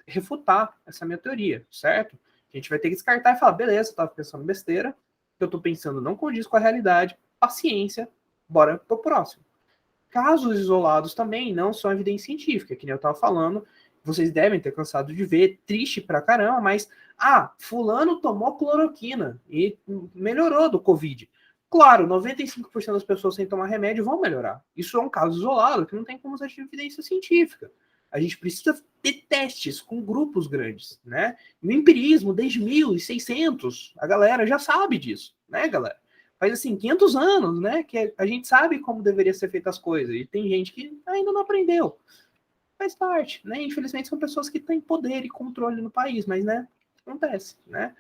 refutar essa minha teoria, certo? A gente vai ter que descartar e falar, beleza, eu estava pensando besteira, o que eu estou pensando não condiz com a realidade, paciência, bora pro próximo. Casos isolados também não são evidência científica, que nem eu estava falando, vocês devem ter cansado de ver, triste pra caramba, mas, fulano tomou cloroquina e melhorou do Covid. Claro, 95% das pessoas sem tomar remédio vão melhorar. Isso é um caso isolado, que não tem como usar de evidência científica. A gente precisa ter testes com grupos grandes, né? No empirismo, desde 1600, a galera já sabe disso, né, galera? Faz, assim, 500 anos, né, que a gente sabe como deveria ser feitas as coisas, e tem gente que ainda não aprendeu. Faz parte, né? Infelizmente são pessoas que têm poder e controle no país, mas, né, acontece, né?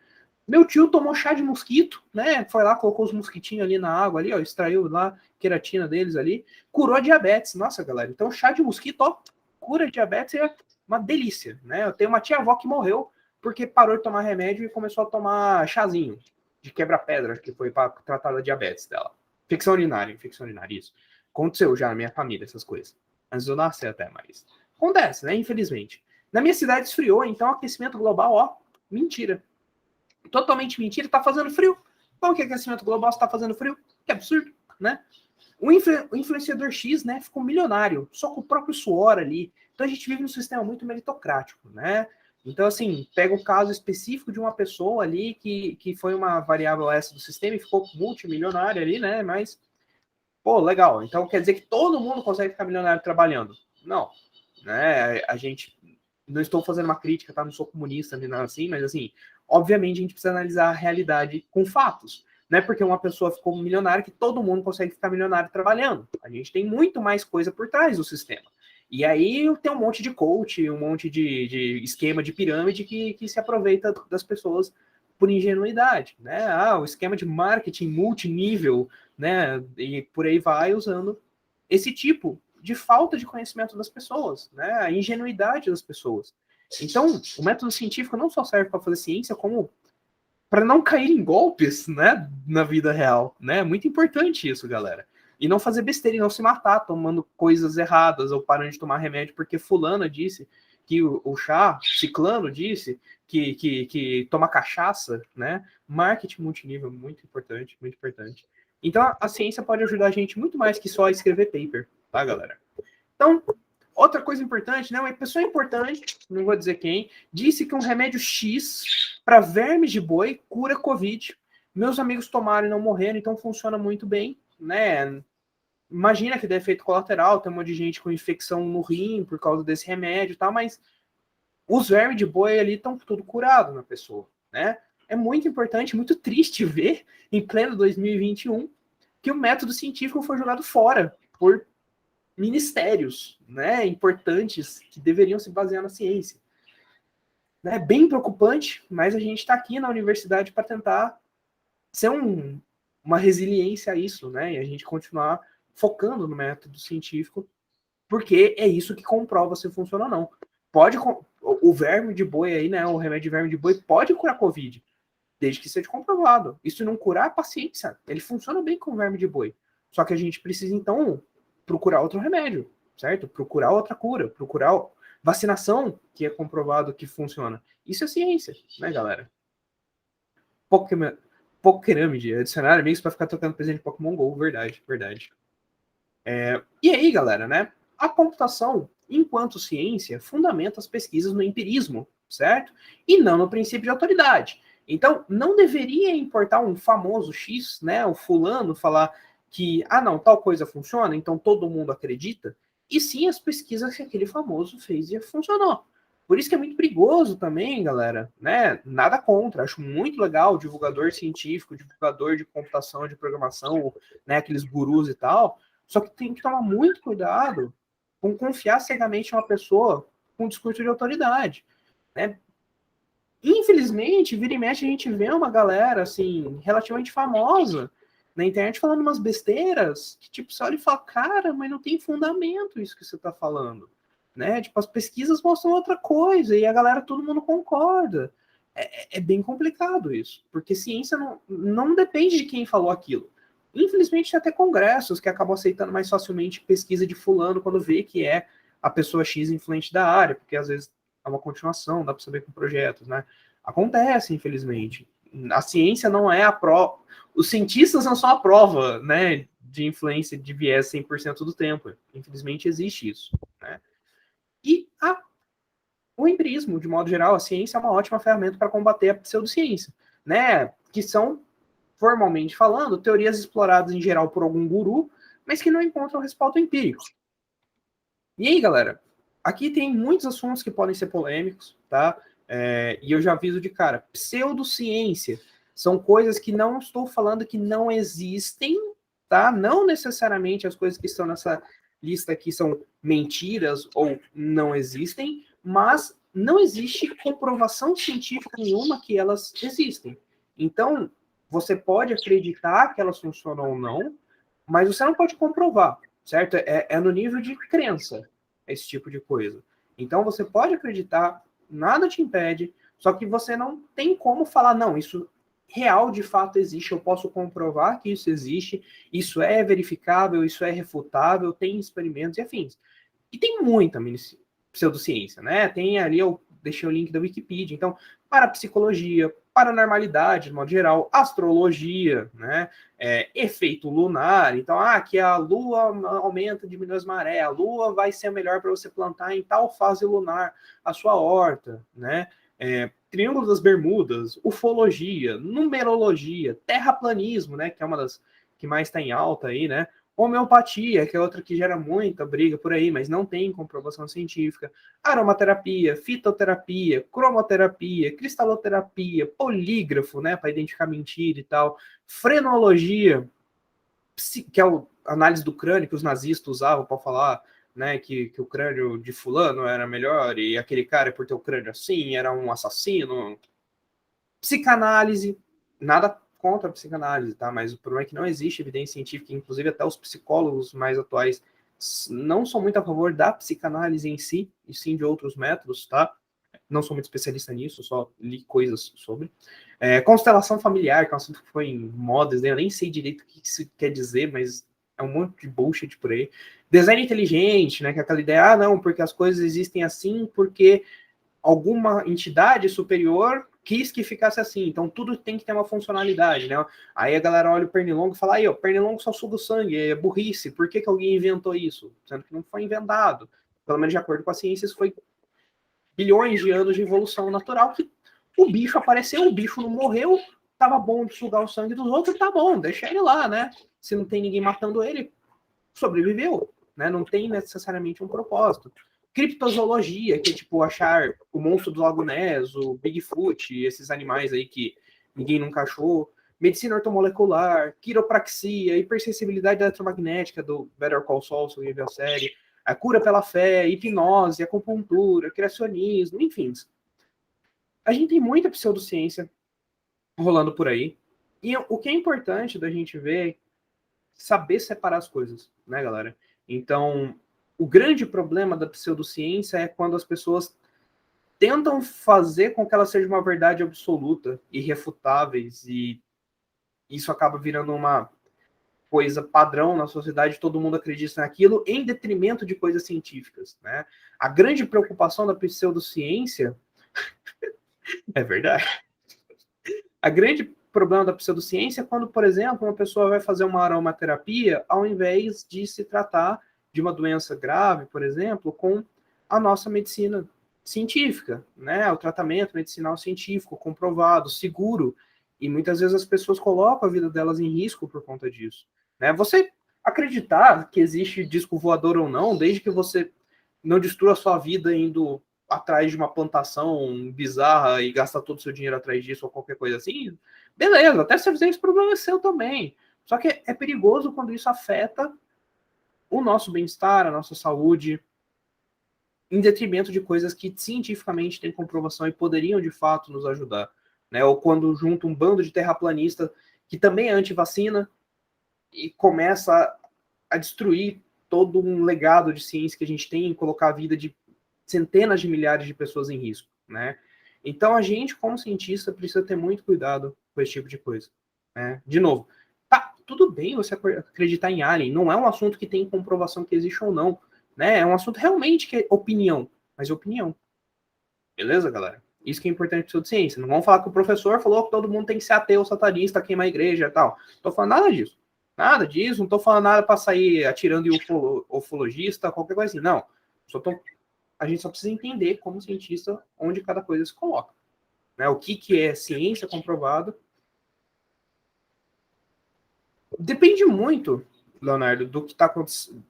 Meu tio tomou chá de mosquito, né? Foi lá, colocou os mosquitinhos ali na água, ali, ó, extraiu lá a queratina deles ali, curou a diabetes. Nossa, galera, então chá de mosquito, ó, cura diabetes é uma delícia, né? Eu tenho uma tia-avó que morreu porque parou de tomar remédio e começou a tomar chazinho de quebra-pedra, que foi para tratar da diabetes dela. Infecção urinária, isso. Aconteceu já na minha família, essas coisas. Antes de eu nascer até, mas acontece, né? Infelizmente. Na minha cidade esfriou, então aquecimento global, ó, mentira. Totalmente mentira, tá fazendo frio. Como que aquecimento global está fazendo frio? Que absurdo, né? O influenciador X, né, ficou milionário, só com o próprio suor ali. Então a gente vive num sistema muito meritocrático, né? Então, assim, pega um caso específico de uma pessoa ali que foi uma variável essa do sistema e ficou multimilionário ali, né? Mas, pô, legal. Então quer dizer que todo mundo consegue ficar milionário trabalhando? Não, né? A gente, não estou fazendo uma crítica, tá? Não sou comunista nem nada assim, mas, assim, obviamente a gente precisa analisar a realidade com fatos. Não é porque uma pessoa ficou milionária que todo mundo consegue ficar milionário trabalhando. A gente tem muito mais coisa por trás do sistema. E aí tem um monte de coach, um monte de esquema de pirâmide que se aproveita das pessoas por ingenuidade, né? O esquema de marketing multinível, né? E por aí vai usando esse tipo de falta de conhecimento das pessoas, né? A ingenuidade das pessoas. Então, o método científico não só serve para fazer ciência, como para não cair em golpes, né, na vida real, né? É muito importante isso, galera. E não fazer besteira e não se matar tomando coisas erradas ou parando de tomar remédio porque fulana disse que o chá, ciclano disse que toma cachaça, né? Marketing multinível, muito importante, muito importante. Então, a ciência pode ajudar a gente muito mais que só a escrever paper, tá, galera? Então, outra coisa importante, né? Uma pessoa importante, não vou dizer quem, disse que um remédio X para vermes de boi cura Covid. Meus amigos tomaram e não morreram, então funciona muito bem, né? Imagina que dê efeito colateral, tem um monte de gente com infecção no rim por causa desse remédio e tal, mas os vermes de boi ali estão tudo curado na pessoa, né? É muito importante, muito triste ver, em pleno 2021, que o método científico foi jogado fora por ministérios, né, importantes que deveriam se basear na ciência. É bem preocupante, mas a gente está aqui na universidade para tentar ser uma resiliência a isso, né, e a gente continuar focando no método científico, porque é isso que comprova se funciona ou não. Pode, o verme de boi aí, né, o remédio de verme de boi pode curar Covid, desde que seja comprovado. Isso não curar, paciência. Ele funciona bem com verme de boi. Só que a gente precisa, então, procurar outro remédio, certo? Procurar outra cura, procurar vacinação, que é comprovado que funciona. Isso é ciência, né, galera? Pokerâmide, adicionar amigos para ficar trocando presente de Pokémon GO, verdade, verdade. E aí, galera, né? A computação, enquanto ciência, fundamenta as pesquisas no empirismo, certo? E não no princípio de autoridade. Então, não deveria importar um famoso X, né? O fulano falar que, não, tal coisa funciona, então todo mundo acredita. E sim as pesquisas que aquele famoso fez e funcionou. Por isso que é muito perigoso também, galera, né? Nada contra, acho muito legal o divulgador científico, divulgador de computação, de programação, né? Aqueles gurus e tal. Só que tem que tomar muito cuidado com confiar cegamente em uma pessoa com discurso de autoridade, né? Infelizmente, vira e mexe, a gente vê uma galera, assim, relativamente famosa na internet falando umas besteiras que, tipo, você olha e fala, cara, mas não tem fundamento isso que você tá falando, né? Tipo, as pesquisas mostram outra coisa e a galera, todo mundo concorda. É bem complicado isso, porque ciência não depende de quem falou aquilo. Infelizmente, tem até congressos que acabam aceitando mais facilmente pesquisa de fulano quando vê que é a pessoa X influente da área, porque às vezes é uma continuação, dá para saber com projetos, né? Acontece, infelizmente. A ciência não é a prova. Os cientistas não são a prova, né, de influência de viés 100% do tempo. Infelizmente existe isso, né? E o empirismo, de modo geral, a ciência é uma ótima ferramenta para combater a pseudociência, né? Que são, formalmente falando, teorias exploradas em geral por algum guru, mas que não encontram respaldo empírico. E aí, galera, aqui tem muitos assuntos que podem ser polêmicos, tá? E eu já aviso de cara, pseudociência são coisas que não estou falando que não existem, tá? Não necessariamente as coisas que estão nessa lista aqui são mentiras ou não existem, mas não existe comprovação científica nenhuma que elas existem. Então, você pode acreditar que elas funcionam ou não, mas você não pode comprovar, certo? É no nível de crença, esse tipo de coisa. Então, você pode acreditar, nada te impede, só que você não tem como falar, não, isso real de fato existe, eu posso comprovar que isso existe, isso é verificável, isso é refutável, tem experimentos e afins. E tem muita pseudociência, né? Tem ali, eu deixei o link da Wikipedia. Então, parapsicologia, paranormalidade, de modo geral, astrologia, né? Efeito lunar. Então, que a lua aumenta, diminui as marés, a lua vai ser melhor para você plantar em tal fase lunar a sua horta, né? Triângulo das Bermudas, ufologia, numerologia, terraplanismo, né? Que é uma das que mais está em alta aí, né? Homeopatia, que é outra que gera muita briga por aí, mas não tem comprovação científica. Aromaterapia, fitoterapia, cromoterapia, cristaloterapia, polígrafo, né, para identificar mentira e tal. Frenologia, que é a análise do crânio que os nazistas usavam para falar, né, que o crânio de fulano era melhor e aquele cara, por ter o crânio assim, era um assassino. Psicanálise, nada contra a psicanálise, tá? Mas o problema é que não existe evidência científica, inclusive até os psicólogos mais atuais não são muito a favor da psicanálise em si, e sim de outros métodos, tá? Não sou muito especialista nisso, só li coisas sobre. Constelação familiar, que é um assunto que foi em modas, né? Eu nem sei direito o que isso quer dizer, mas é um monte de bullshit por aí. Design inteligente, né? Que é aquela ideia, não, porque as coisas existem assim, porque alguma entidade superior quis que ficasse assim, então tudo tem que ter uma funcionalidade, né? Aí a galera olha o pernilongo e fala, aí, ó, pernilongo só suga o sangue, é burrice, por que alguém inventou isso? Sendo que não foi inventado. Pelo menos de acordo com a ciência, isso foi bilhões de anos de evolução natural que o bicho apareceu, o bicho não morreu, tava bom de sugar o sangue dos outros, tá bom, deixa ele lá, né? Se não tem ninguém matando ele, sobreviveu, né? Não tem necessariamente um propósito. Criptozoologia, que é tipo achar o monstro do Lago Ness, o Bigfoot, esses animais aí que ninguém nunca achou. Medicina ortomolecular, quiropraxia, hipersensibilidade eletromagnética do Better Call Saul, se alguém viu a série, a cura pela fé, hipnose, acupuntura, criacionismo, enfim. A gente tem muita pseudociência rolando por aí. E o que é importante da gente ver é saber separar as coisas, né, galera? Então, o grande problema da pseudociência é quando as pessoas tentam fazer com que ela seja uma verdade absoluta, irrefutáveis, e isso acaba virando uma coisa padrão na sociedade, todo mundo acredita naquilo, em detrimento de coisas científicas, né? A grande preocupação da pseudociência é verdade. A grande problema da pseudociência é quando, por exemplo, uma pessoa vai fazer uma aromaterapia ao invés de se tratar de uma doença grave, por exemplo, com a nossa medicina científica, né? O tratamento medicinal científico, comprovado, seguro. E muitas vezes as pessoas colocam a vida delas em risco por conta disso, né? Você acreditar que existe disco voador ou não, desde que você não destrua a sua vida indo atrás de uma plantação bizarra e gastar todo o seu dinheiro atrás disso ou qualquer coisa assim, beleza, até se fizer esse problema é seu também. Só que é perigoso quando isso afeta o nosso bem-estar, a nossa saúde, em detrimento de coisas que cientificamente têm comprovação e poderiam de fato nos ajudar, né? Ou quando junta um bando de terraplanista que também é anti-vacina e começa a destruir todo um legado de ciência que a gente tem em colocar a vida de centenas de milhares de pessoas em risco, né? Então a gente, como cientista, precisa ter muito cuidado com esse tipo de coisa, né? De novo, tá tudo bem você acreditar em alien, não é um assunto que tem comprovação que existe ou não, né? É um assunto realmente que é opinião, mas é opinião. Beleza, galera? Isso que é importante para ciência. Não vamos falar que o professor falou que todo mundo tem que ser ateu, satanista, queimar a igreja e tal. Não tô falando nada disso. Nada disso, não tô falando nada para sair atirando em ufologista, qualquer coisa assim. Não. A gente só precisa entender, como cientista, onde cada coisa se coloca. Né? O que é ciência comprovada. Depende muito, Leonardo, do que está acontecendo,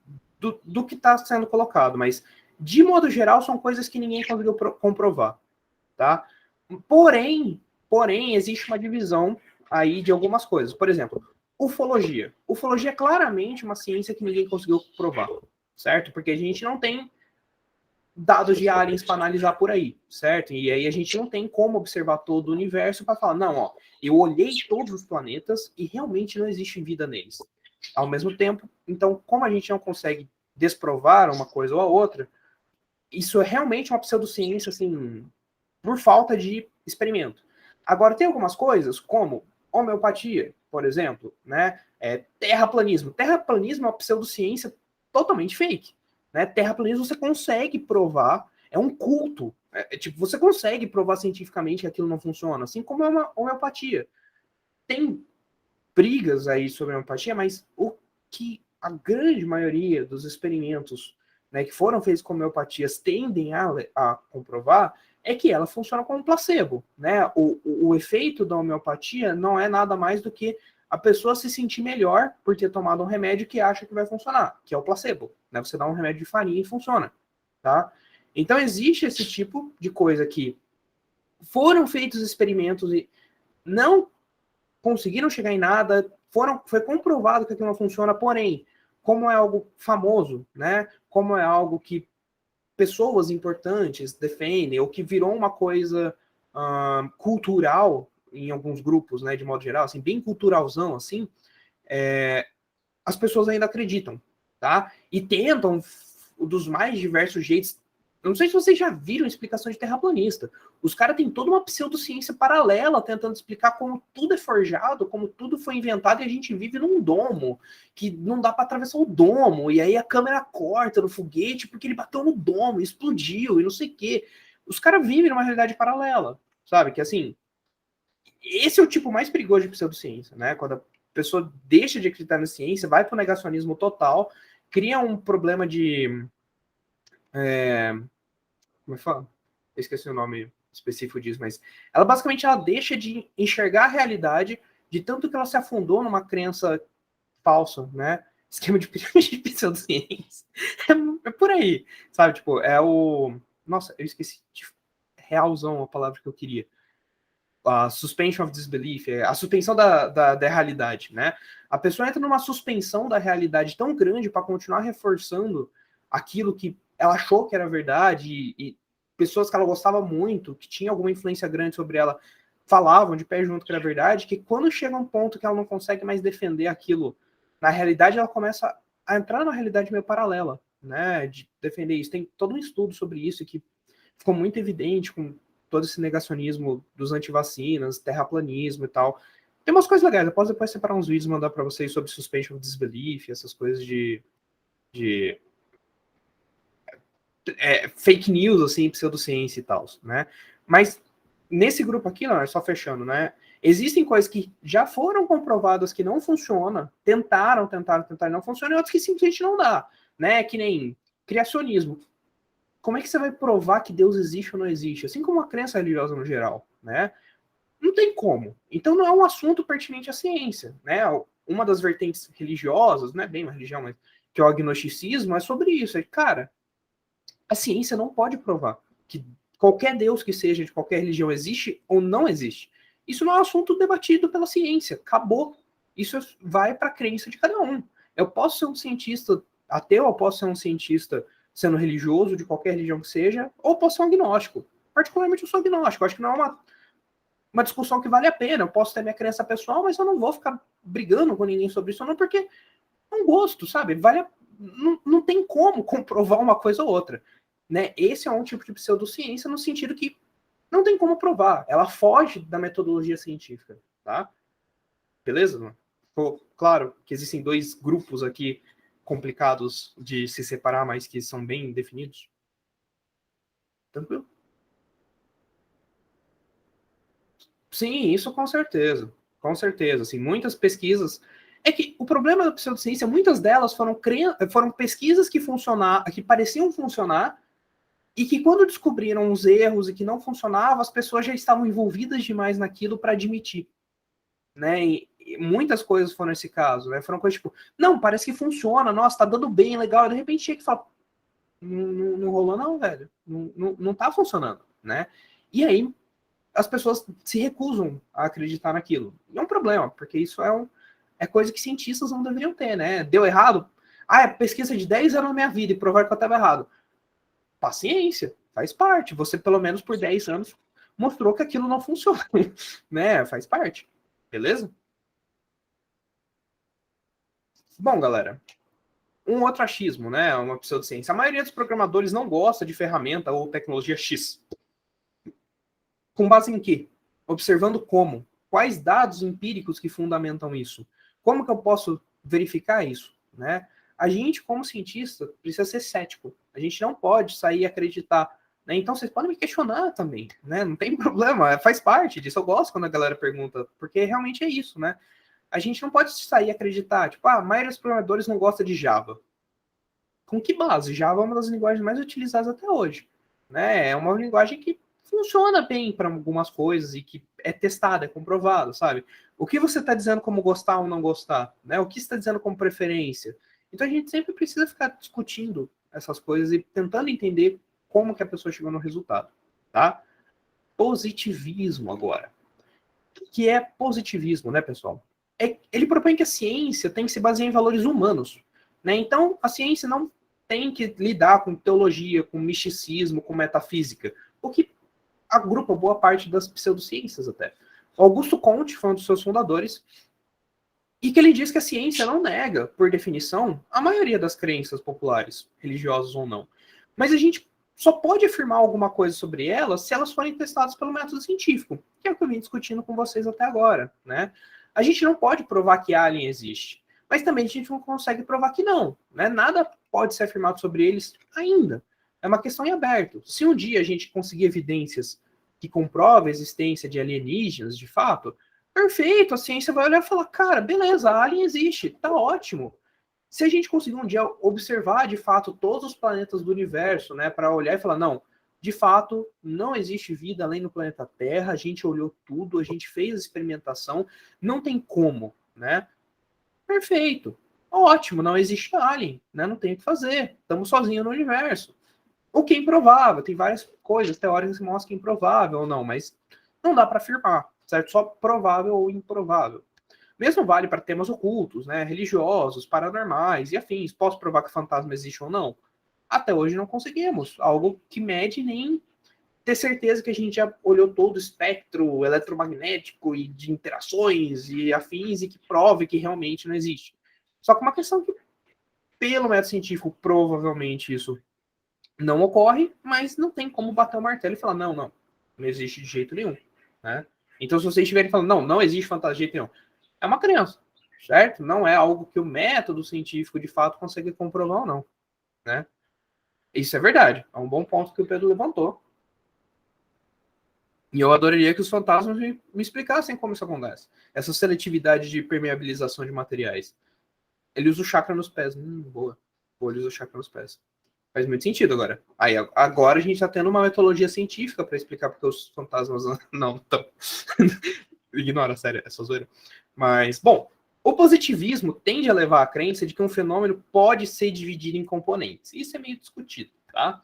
do que está sendo colocado, mas, de modo geral, são coisas que ninguém conseguiu comprovar. Tá? Porém, existe uma divisão aí de algumas coisas. Por exemplo, ufologia. Ufologia é claramente uma ciência que ninguém conseguiu provar, certo? Porque a gente não tem dados de aliens para analisar por aí, certo? E aí a gente não tem como observar todo o universo para falar, não, ó, eu olhei todos os planetas e realmente não existe vida neles. Ao mesmo tempo, então, como a gente não consegue desprovar uma coisa ou a outra, isso é realmente uma pseudociência, assim, por falta de experimento. Agora, tem algumas coisas, como homeopatia, por exemplo, né? Terraplanismo. Terraplanismo é uma pseudociência totalmente fake. Né? Terraplanismo você consegue provar, é um culto. Tipo, você consegue provar cientificamente que aquilo não funciona, assim como é uma homeopatia. Tem brigas aí sobre a homeopatia, mas o que a grande maioria dos experimentos, né, que foram feitos com homeopatias tendem a comprovar é que ela funciona como placebo, né? O efeito da homeopatia não é nada mais do que a pessoa se sentir melhor por ter tomado um remédio que acha que vai funcionar, que é o placebo, né? Você dá um remédio de farinha e funciona, tá? Então existe esse tipo de coisa que foram feitos experimentos e não conseguiram chegar em nada, foi comprovado que aquilo não funciona, porém, como é algo famoso, né? Como é algo que pessoas importantes defendem, ou que virou uma coisa cultural em alguns grupos, né, de modo geral, assim, bem culturalzão, assim, as pessoas ainda acreditam, tá? E tentam, dos mais diversos jeitos. Não sei se vocês já viram explicação de terraplanista. Os caras têm toda uma pseudociência paralela tentando explicar como tudo é forjado, como tudo foi inventado e a gente vive num domo, que não dá para atravessar o domo, e aí a câmera corta no foguete porque ele bateu no domo, explodiu e não sei o quê. Os caras vivem numa realidade paralela, sabe? Que assim, Esse é o tipo mais perigoso de pseudociência, né? Quando a pessoa deixa de acreditar na ciência, vai para o negacionismo total, cria um problema de... como é que fala? Eu esqueci o nome específico disso, mas ela basicamente ela deixa de enxergar a realidade de tanto que ela se afundou numa crença falsa, né? Esquema de pirâmide de pseudociência. É por aí, sabe? Tipo, é o... Nossa, eu esqueci de realzão a palavra que eu queria. A suspension of disbelief, a suspensão da realidade, né? A pessoa entra numa suspensão da realidade tão grande para continuar reforçando aquilo que ela achou que era verdade e pessoas que ela gostava muito, que tinha alguma influência grande sobre ela, falavam de pé junto que era verdade, que quando chega um ponto que ela não consegue mais defender aquilo na realidade, ela começa a entrar numa realidade meio paralela, né? De defender isso. Tem todo um estudo sobre isso que ficou muito evidente com todo esse negacionismo dos antivacinas, terraplanismo e tal. Tem umas coisas legais, eu posso depois separar uns vídeos e mandar para vocês sobre suspension of disbelief, essas coisas de fake news, assim, pseudociência e tal, né? Mas nesse grupo aqui, não, é só fechando, né? Existem coisas que já foram comprovadas que não funcionam, tentaram, não funcionam, e outras que simplesmente não dá, né? Que nem criacionismo. Como é que você vai provar que Deus existe ou não existe? Assim como a crença religiosa no geral, né? Não tem como. Então não é um assunto pertinente à ciência, né? Uma das vertentes religiosas, não é bem uma religião, mas que é o agnosticismo, é sobre isso. É, cara, a ciência não pode provar que qualquer Deus que seja de qualquer religião existe ou não existe. Isso não é um assunto debatido pela ciência. Acabou. Isso vai para a crença de cada um. Eu posso ser um cientista ateu, eu posso ser um cientista sendo religioso, de qualquer religião que seja, ou posso ser um agnóstico. Particularmente eu sou agnóstico. Acho que não é uma discussão que vale a pena. Eu posso ter minha crença pessoal, mas eu não vou ficar brigando com ninguém sobre isso, não, porque é um gosto, sabe? Não tem como comprovar uma coisa ou outra. Né? Esse é um tipo de pseudociência no sentido que não tem como provar. Ela foge da metodologia científica, tá? Beleza? Ficou claro que existem dois grupos aqui complicados de se separar, mas que são bem definidos? Tranquilo? Sim, isso com certeza. Com certeza. Assim, muitas pesquisas. É que o problema da pseudociência, muitas delas foram pesquisas que pareciam funcionar, e que quando descobriram os erros e que não funcionava, as pessoas já estavam envolvidas demais naquilo para admitir, né? E muitas coisas foram esse caso, né? Foram coisas tipo, não, parece que funciona, nossa, tá dando bem, legal, e de repente chega que fala, não rolou não, velho, não tá funcionando, né? E aí as pessoas se recusam a acreditar naquilo. E é um problema, porque isso é coisa que cientistas não deveriam ter, né? Deu errado? Ah, é pesquisa de 10 anos na minha vida e provar que eu estava errado. Paciência, faz parte. Você, pelo menos por 10 anos, mostrou que aquilo não funciona, né? Faz parte. Beleza? Bom, galera, um outro achismo, né? Uma pseudociência. A maioria dos programadores não gosta de ferramenta ou tecnologia X. Com base em quê? Observando como? Quais dados empíricos que fundamentam isso? Como que eu posso verificar isso, né? A gente, como cientista, precisa ser cético. A gente não pode sair e acreditar. Né? Então, vocês podem me questionar também, né? Não tem problema, faz parte disso. Eu gosto quando a galera pergunta, porque realmente é isso, né? A gente não pode sair e acreditar, tipo, a maioria dos programadores não gosta de Java. Com que base? Java é uma das linguagens mais utilizadas até hoje. Né? É uma linguagem que funciona bem para algumas coisas e que é testada, é comprovado, sabe? O que você está dizendo como gostar ou não gostar? Né? O que você está dizendo como preferência? Então a gente sempre precisa ficar discutindo essas coisas e tentando entender como que a pessoa chegou no resultado, tá? Positivismo agora. O que é positivismo, né, pessoal? Ele propõe que a ciência tem que se basear em valores humanos, né? Então a ciência não tem que lidar com teologia, com misticismo, com metafísica, o que agrupa boa parte das pseudociências até. Augusto Comte foi um dos seus fundadores, e que ele diz que a ciência não nega, por definição, a maioria das crenças populares, religiosas ou não. Mas a gente só pode afirmar alguma coisa sobre elas se elas forem testadas pelo método científico, que é o que eu vim discutindo com vocês até agora, né? A gente não pode provar que alien existe, mas também a gente não consegue provar que não, né? Nada pode ser afirmado sobre eles ainda. É uma questão em aberto. Se um dia a gente conseguir evidências que comprova a existência de alienígenas, de fato, perfeito, a ciência vai olhar e falar, cara, beleza, alien existe, tá ótimo. Se a gente conseguir um dia observar, de fato, todos os planetas do universo, né, para olhar e falar, não, de fato, não existe vida além do planeta Terra, a gente olhou tudo, a gente fez a experimentação, não tem como, né? Perfeito, ótimo, não existe alien, né? Não tem o que fazer, estamos sozinhos no universo. O que é improvável, tem várias coisas teóricas que mostram que é improvável ou não, mas não dá para afirmar, certo? Só provável ou improvável. Mesmo vale para temas ocultos, né, religiosos, paranormais e afins. Posso provar que fantasma existe ou não? Até hoje não conseguimos. Algo que mede nem ter certeza que a gente já olhou todo o espectro eletromagnético e de interações e afins e que prove que realmente não existe. Só que uma questão que, pelo método científico, provavelmente isso não ocorre, mas não tem como bater o martelo e falar, não existe de jeito nenhum, né? Então, se vocês estiverem falando, não existe fantasma de jeito nenhum, é uma crença, certo? Não é algo que o método científico, de fato, consegue comprovar ou não, né? Isso é verdade, é um bom ponto que o Pedro levantou. E eu adoraria que os fantasmas me explicassem como isso acontece. Essa seletividade de permeabilização de materiais. Ele usa o chakra nos pés. Boa. Ele usa o chakra nos pés. Faz muito sentido agora. Aí, agora a gente está tendo uma metodologia científica para explicar porque os fantasmas não estão. Ignora, sério, essa zoeira. Mas, bom, o positivismo tende a levar à crença de que um fenômeno pode ser dividido em componentes. Isso é meio discutido, tá?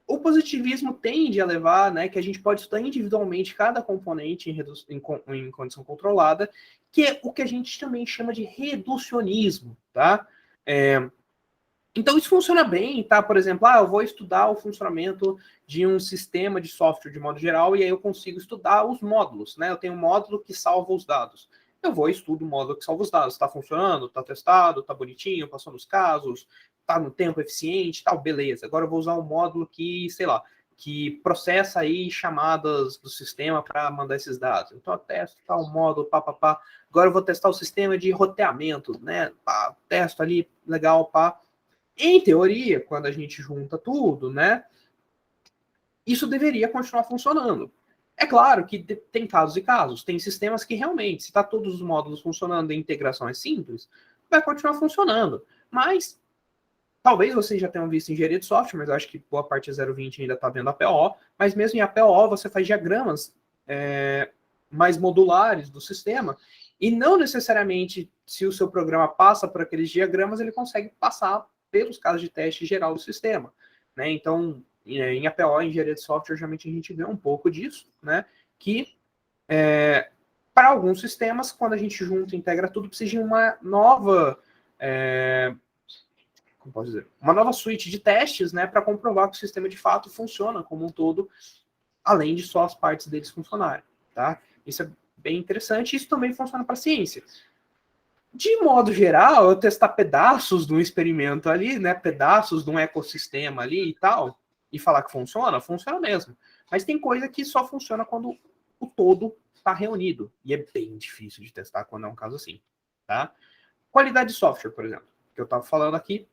O positivismo tende a levar, né, que a gente pode estudar individualmente cada componente em condição controlada, que é o que a gente também chama de reducionismo, tá? Então, isso funciona bem, tá? Por exemplo, eu vou estudar o funcionamento de um sistema de software de modo geral, e aí eu consigo estudar os módulos, né? Eu tenho um módulo que salva os dados. Eu vou e estudo o módulo que salva os dados. Está funcionando, está testado, está bonitinho, passou nos casos, está no tempo eficiente, tal, beleza. Agora eu vou usar um módulo que, sei lá, que processa aí chamadas do sistema para mandar esses dados. Então eu testo tal módulo, pá. Agora eu vou testar o sistema de roteamento, né? Testo ali, legal, pá. Em teoria, quando a gente junta tudo, né, isso deveria continuar funcionando. É claro que tem casos e casos. Tem sistemas que realmente, se está todos os módulos funcionando e a integração é simples, vai continuar funcionando. Mas, talvez vocês já tenham visto engenharia de software, mas eu acho que boa parte de 020 ainda está vendo APO, mas mesmo em APO você faz diagramas mais modulares do sistema, e não necessariamente, se o seu programa passa por aqueles diagramas, ele consegue passar pelos casos de teste geral do sistema, né? Então, em APO, em engenharia de software, geralmente a gente vê um pouco disso, né? Que, para alguns sistemas, quando a gente junta e integra tudo, precisa de uma nova, como posso dizer, uma nova suite de testes, né? Para comprovar que o sistema de fato funciona como um todo, além de só as partes deles funcionarem, tá? Isso é bem interessante. Isso também funciona para a ciência. De modo geral, eu testar pedaços de um experimento ali, né, pedaços de um ecossistema ali e tal, e falar que funciona mesmo. Mas tem coisa que só funciona quando o todo está reunido. E é bem difícil de testar quando é um caso assim, tá? Qualidade de software, por exemplo, que eu estava falando aqui.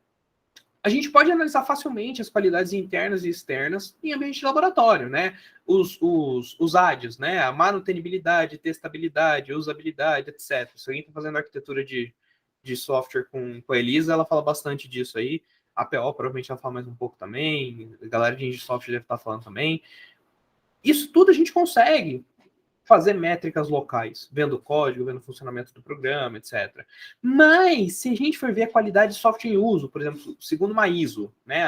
A gente pode analisar facilmente as qualidades internas e externas em ambiente de laboratório, né? Os ADs, né? A manutenibilidade, testabilidade, usabilidade, etc. Se alguém está fazendo arquitetura de software com a Elisa, ela fala bastante disso aí. A APO provavelmente ela fala mais um pouco também. A galera de software deve estar falando também. Isso tudo a gente consegue fazer métricas locais, vendo o código, vendo o funcionamento do programa, etc. Mas, se a gente for ver a qualidade de software em uso, por exemplo, segundo uma ISO, né,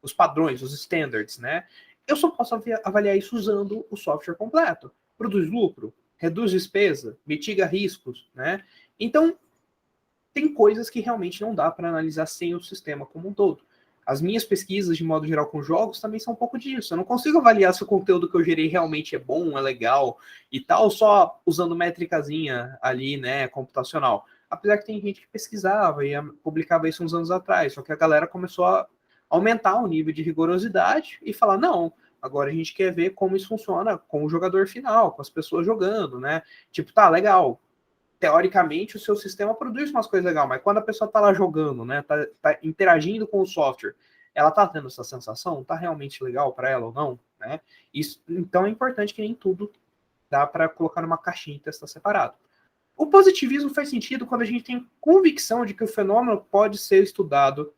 os padrões, os standards, né, eu só posso avaliar isso usando o software completo. Produz lucro, reduz despesa, mitiga riscos, né? Então, tem coisas que realmente não dá para analisar sem o sistema como um todo. As minhas pesquisas, de modo geral, com jogos, também são um pouco disso. Eu não consigo avaliar se o conteúdo que eu gerei realmente é bom, é legal e tal, só usando métricazinha ali, né, computacional. Apesar que tem gente que pesquisava e publicava isso uns anos atrás, só que a galera começou a aumentar o nível de rigorosidade e falar, não, agora a gente quer ver como isso funciona com o jogador final, com as pessoas jogando, né? Tipo, tá, legal, teoricamente o seu sistema produz umas coisas legais, mas quando a pessoa está lá jogando, né, tá interagindo com o software, ela tá tendo essa sensação? Tá realmente legal para ela ou não? Né? Isso, então é importante que nem tudo dá para colocar numa caixinha e testar separado. O positivismo faz sentido quando a gente tem convicção de que o fenômeno pode ser estudado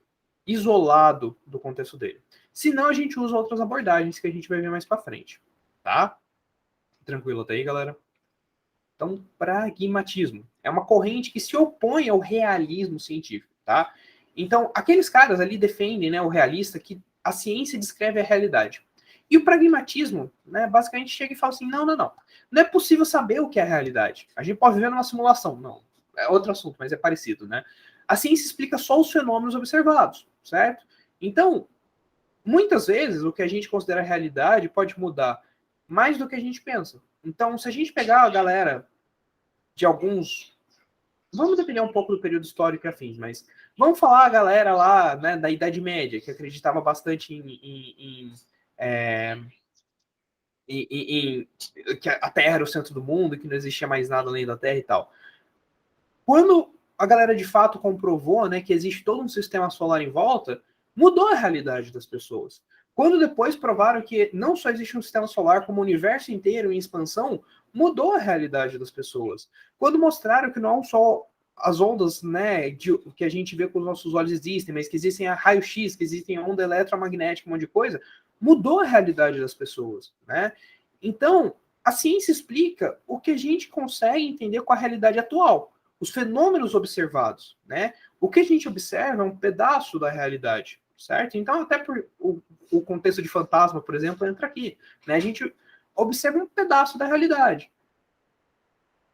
isolado do contexto dele. Senão a gente usa outras abordagens que a gente vai ver mais para frente, tá? Tranquilo até aí, galera? Então, pragmatismo é uma corrente que se opõe ao realismo científico, tá? Então, aqueles caras ali defendem, né, o realista, que a ciência descreve a realidade. E o pragmatismo, né, basicamente chega e fala assim, não, não, não. Não é possível saber o que é a realidade. A gente pode viver numa simulação. Não, é outro assunto, mas é parecido, né? A ciência explica só os fenômenos observados, certo? Então, muitas vezes, o que a gente considera realidade pode mudar mais do que a gente pensa. Então, se a gente pegar a galera de alguns... Vamos depender um pouco do período histórico e afins, mas vamos falar a galera lá, né, da Idade Média, que acreditava bastante em que a Terra era o centro do mundo, que não existia mais nada além da Terra e tal. Quando a galera de fato comprovou, né, que existe todo um sistema solar em volta, mudou a realidade das pessoas. Quando depois provaram que não só existe um sistema solar, como o universo inteiro em expansão, mudou a realidade das pessoas. Quando mostraram que não só as ondas, né, que a gente vê com os nossos olhos existem, mas que existem a raio-x, que existem a onda eletromagnética, um monte de coisa, mudou a realidade das pessoas, né? Então, a ciência explica o que a gente consegue entender com a realidade atual, os fenômenos observados, né? O que a gente observa é um pedaço da realidade, certo? Então, até por o contexto de fantasma, por exemplo, entra aqui, né? A gente observa um pedaço da realidade.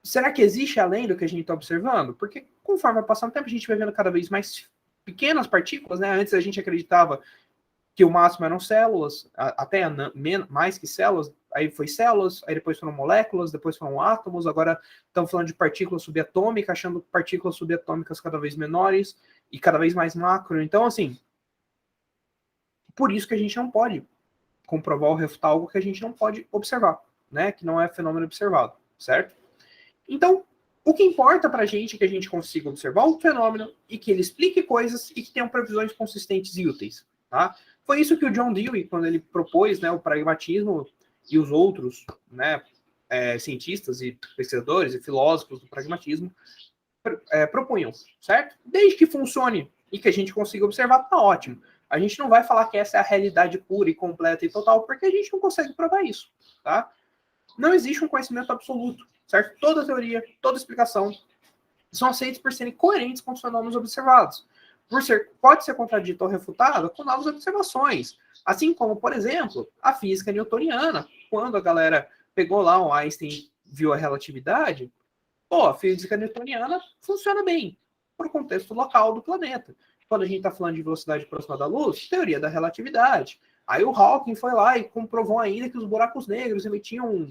Será que existe além do que a gente está observando? Porque conforme vai passando o tempo, a gente vai vendo cada vez mais pequenas partículas, né? Antes a gente acreditava que o máximo eram células, até mais que células, aí foi células, aí depois foram moléculas, depois foram átomos, agora estamos falando de partículas subatômicas, achando partículas subatômicas cada vez menores e cada vez mais macro. Então, assim, por isso que a gente não pode comprovar ou refutar algo que a gente não pode observar, né? Que não é fenômeno observado, certo? Então, o que importa para a gente é que a gente consiga observar um fenômeno e que ele explique coisas e que tenham previsões consistentes e úteis, tá? Foi isso que o John Dewey, quando ele propôs, né, o pragmatismo, e os outros, né, cientistas e pesquisadores e filósofos do pragmatismo propunham, certo? Desde que funcione e que a gente consiga observar, tá ótimo. A gente não vai falar que essa é a realidade pura e completa e total, porque a gente não consegue provar isso, tá? Não existe um conhecimento absoluto, certo? Toda teoria, toda explicação são aceitos por serem coerentes com os fenômenos observados. Pode ser contradito ou refutado com novas observações. Assim como, por exemplo, a física newtoniana. Quando a galera pegou lá o Einstein, viu a relatividade, a física newtoniana funciona bem para o contexto local do planeta. Quando a gente está falando de velocidade próxima da luz, teoria da relatividade. Aí o Hawking foi lá e comprovou ainda que os buracos negros emitiam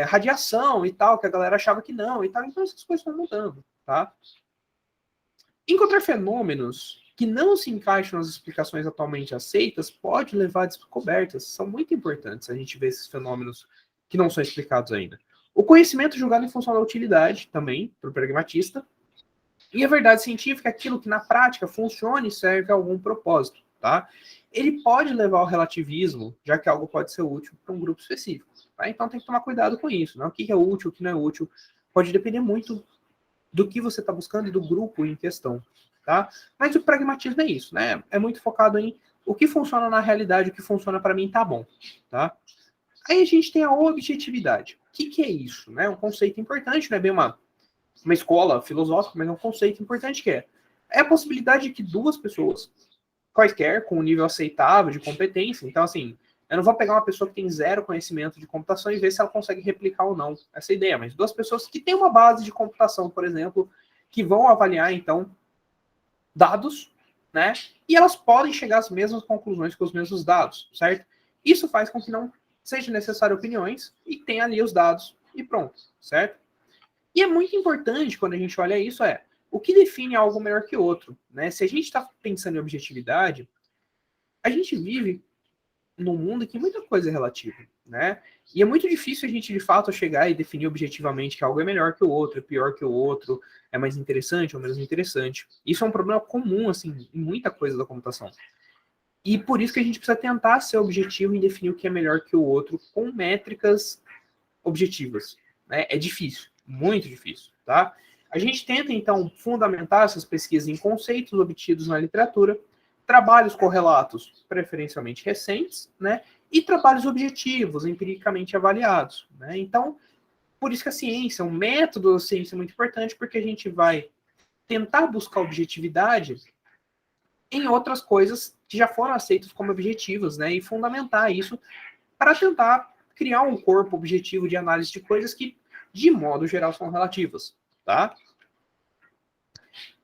radiação e tal, que a galera achava que não e tal. Então essas coisas estão mudando, tá? Encontrar fenômenos que não se encaixam nas explicações atualmente aceitas pode levar a descobertas. São muito importantes a gente ver esses fenômenos que não são explicados ainda. O conhecimento julgado em função da utilidade, também, para o pragmatista. E a verdade científica é aquilo que na prática funciona e serve a algum propósito, tá? Ele pode levar ao relativismo, já que algo pode ser útil para um grupo específico. Tá? Então tem que tomar cuidado com isso, né? O que é útil, o que não é útil, pode depender muito do que você está buscando e do grupo em questão, tá? Mas o pragmatismo é isso, né? É muito focado em o que funciona na realidade, o que funciona para mim tá bom, tá? Aí a gente tem a objetividade. O que é isso, né? Um conceito importante, não é bem uma escola filosófica, mas é um conceito importante que é a possibilidade de que duas pessoas, quaisquer, com um nível aceitável de competência, então assim, eu não vou pegar uma pessoa que tem zero conhecimento de computação e ver se ela consegue replicar ou não essa ideia, mas duas pessoas que têm uma base de computação, por exemplo, que vão avaliar, então, dados, né? E elas podem chegar às mesmas conclusões com os mesmos dados, certo? Isso faz com que não seja necessário opiniões e tenha ali os dados e pronto, certo? E é muito importante quando a gente olha isso o que define algo melhor que outro, né? Se a gente está pensando em objetividade, a gente vive num mundo que muita coisa é relativa, né? E é muito difícil a gente, de fato, chegar e definir objetivamente que algo é melhor que o outro, é pior que o outro, é mais interessante ou menos interessante. Isso é um problema comum, assim, em muita coisa da computação. E por isso que a gente precisa tentar ser objetivo em definir o que é melhor que o outro com métricas objetivas. Né? É difícil, muito difícil, tá? A gente tenta, então, fundamentar essas pesquisas em conceitos obtidos na literatura, trabalhos correlatos, preferencialmente recentes, né? E trabalhos objetivos, empiricamente avaliados. Né? Então, por isso que a ciência, o método da ciência é muito importante, porque a gente vai tentar buscar objetividade em outras coisas que já foram aceitas como objetivas, né? E fundamentar isso para tentar criar um corpo objetivo de análise de coisas que, de modo geral, são relativas, tá?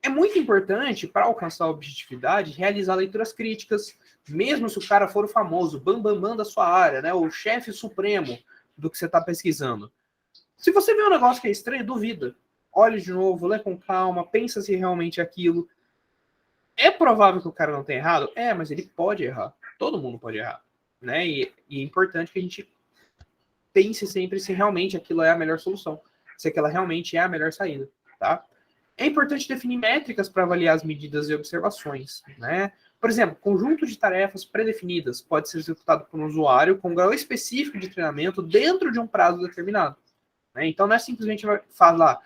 É muito importante, para alcançar a objetividade, realizar leituras críticas, mesmo se o cara for o famoso bambambam da sua área, né? O chefe supremo do que você está pesquisando. Se você vê um negócio que é estranho, duvida. Olhe de novo, lê com calma, pensa se realmente é aquilo. É provável que o cara não tenha errado? É, mas ele pode errar. Todo mundo pode errar. Né? E é importante que a gente pense sempre se realmente aquilo é a melhor solução. Se aquela realmente é a melhor saída. Tá? É importante definir métricas para avaliar as medidas e observações. Né? Por exemplo, conjunto de tarefas pré-definidas pode ser executado por um usuário com um grau específico de treinamento dentro de um prazo determinado. Né? Então, não é simplesmente falar,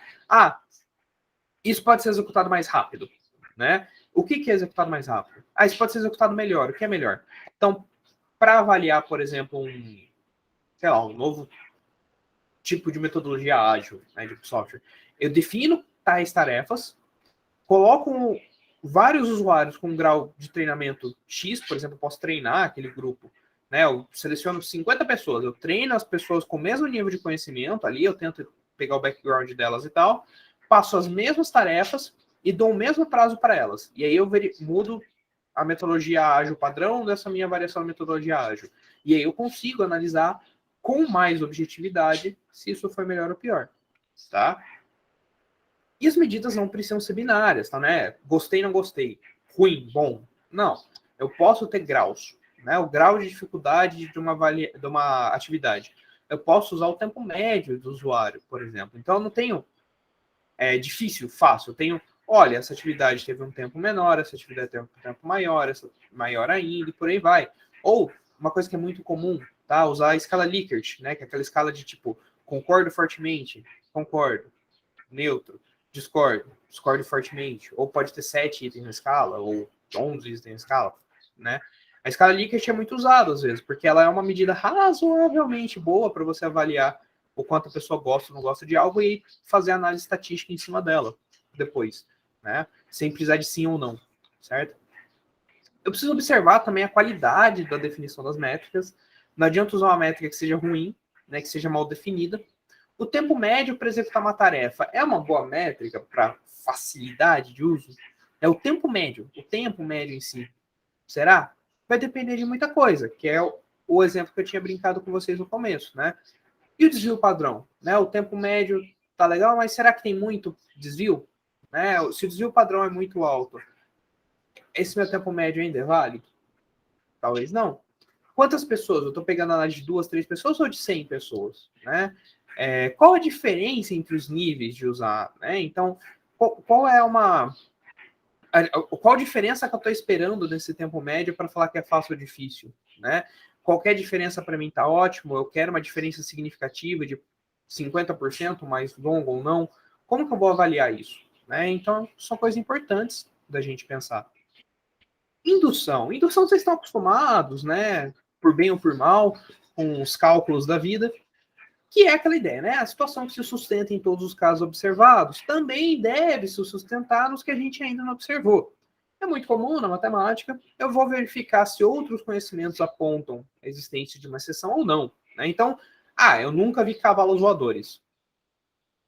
isso pode ser executado mais rápido. Né? O que é executado mais rápido? Isso pode ser executado melhor. O que é melhor? Então, para avaliar, por exemplo, um novo tipo de metodologia ágil, né, de software, eu defino tais tarefas, coloco vários usuários com um grau de treinamento X, por exemplo, eu posso treinar aquele grupo, né, eu seleciono 50 pessoas, eu treino as pessoas com o mesmo nível de conhecimento ali, eu tento pegar o background delas e tal, passo as mesmas tarefas e dou o mesmo prazo para elas. E aí eu mudo a metodologia ágil padrão dessa minha variação da metodologia ágil. E aí eu consigo analisar com mais objetividade se isso foi melhor ou pior, tá? E as medidas não precisam ser binárias, tá, né? Gostei, não gostei. Ruim, bom. Não. Eu posso ter graus, né? O grau de dificuldade de uma atividade. Eu posso usar o tempo médio do usuário, por exemplo. Então, eu não tenho difícil, fácil. Eu tenho, olha, essa atividade teve um tempo menor, essa atividade teve um tempo maior, essa maior ainda, e por aí vai. Ou, uma coisa que é muito comum, tá? Usar a escala Likert, né? Que é aquela escala de tipo, concordo fortemente, concordo, neutro, discordo fortemente. Ou pode ter 7 itens na escala, ou 11 itens na escala, né? A escala Likert é muito usada às vezes, porque ela é uma medida razoavelmente boa para você avaliar o quanto a pessoa gosta ou não gosta de algo e fazer análise estatística em cima dela depois, né? Sem precisar de sim ou não, certo? Eu preciso observar também a qualidade da definição das métricas. Não adianta usar uma métrica que seja ruim, né, que seja mal definida. O tempo médio para executar uma tarefa é uma boa métrica para facilidade de uso? É o tempo médio em si. Será? Vai depender de muita coisa, que é o exemplo que eu tinha brincado com vocês no começo, né? E o desvio padrão? Né? O tempo médio tá legal, mas será que tem muito desvio? Né? Se o desvio padrão é muito alto, esse meu tempo médio ainda é válido? Talvez não. Quantas pessoas? Eu estou pegando a análise de 2, 3 pessoas ou de 100 pessoas? Né? Qual a diferença entre os níveis de usar? Né? Então, qual é qual a diferença que eu estou esperando nesse tempo médio para falar que é fácil ou difícil? Né? Qualquer diferença para mim está ótimo, eu quero uma diferença significativa de 50% mais longo ou não. Como que eu vou avaliar isso? Né? Então, são coisas importantes da gente pensar. Indução. Indução vocês estão acostumados, né? Por bem ou por mal, com os cálculos da vida, que é aquela ideia, né? A situação que se sustenta em todos os casos observados também deve se sustentar nos que a gente ainda não observou. É muito comum na matemática, eu vou verificar se outros conhecimentos apontam a existência de uma exceção ou não. Né? Então, eu nunca vi cavalos voadores.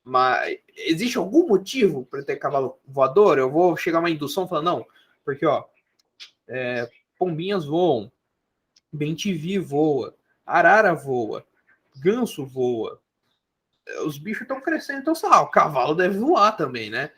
Mas existe algum motivo para ter cavalo voador? Eu vou chegar a uma indução falando, não, porque, pombinhas voam, bem-te-vi voa, arara voa, ganso voa. Os bichos estão crescendo, então, sei lá, o cavalo deve voar também, né?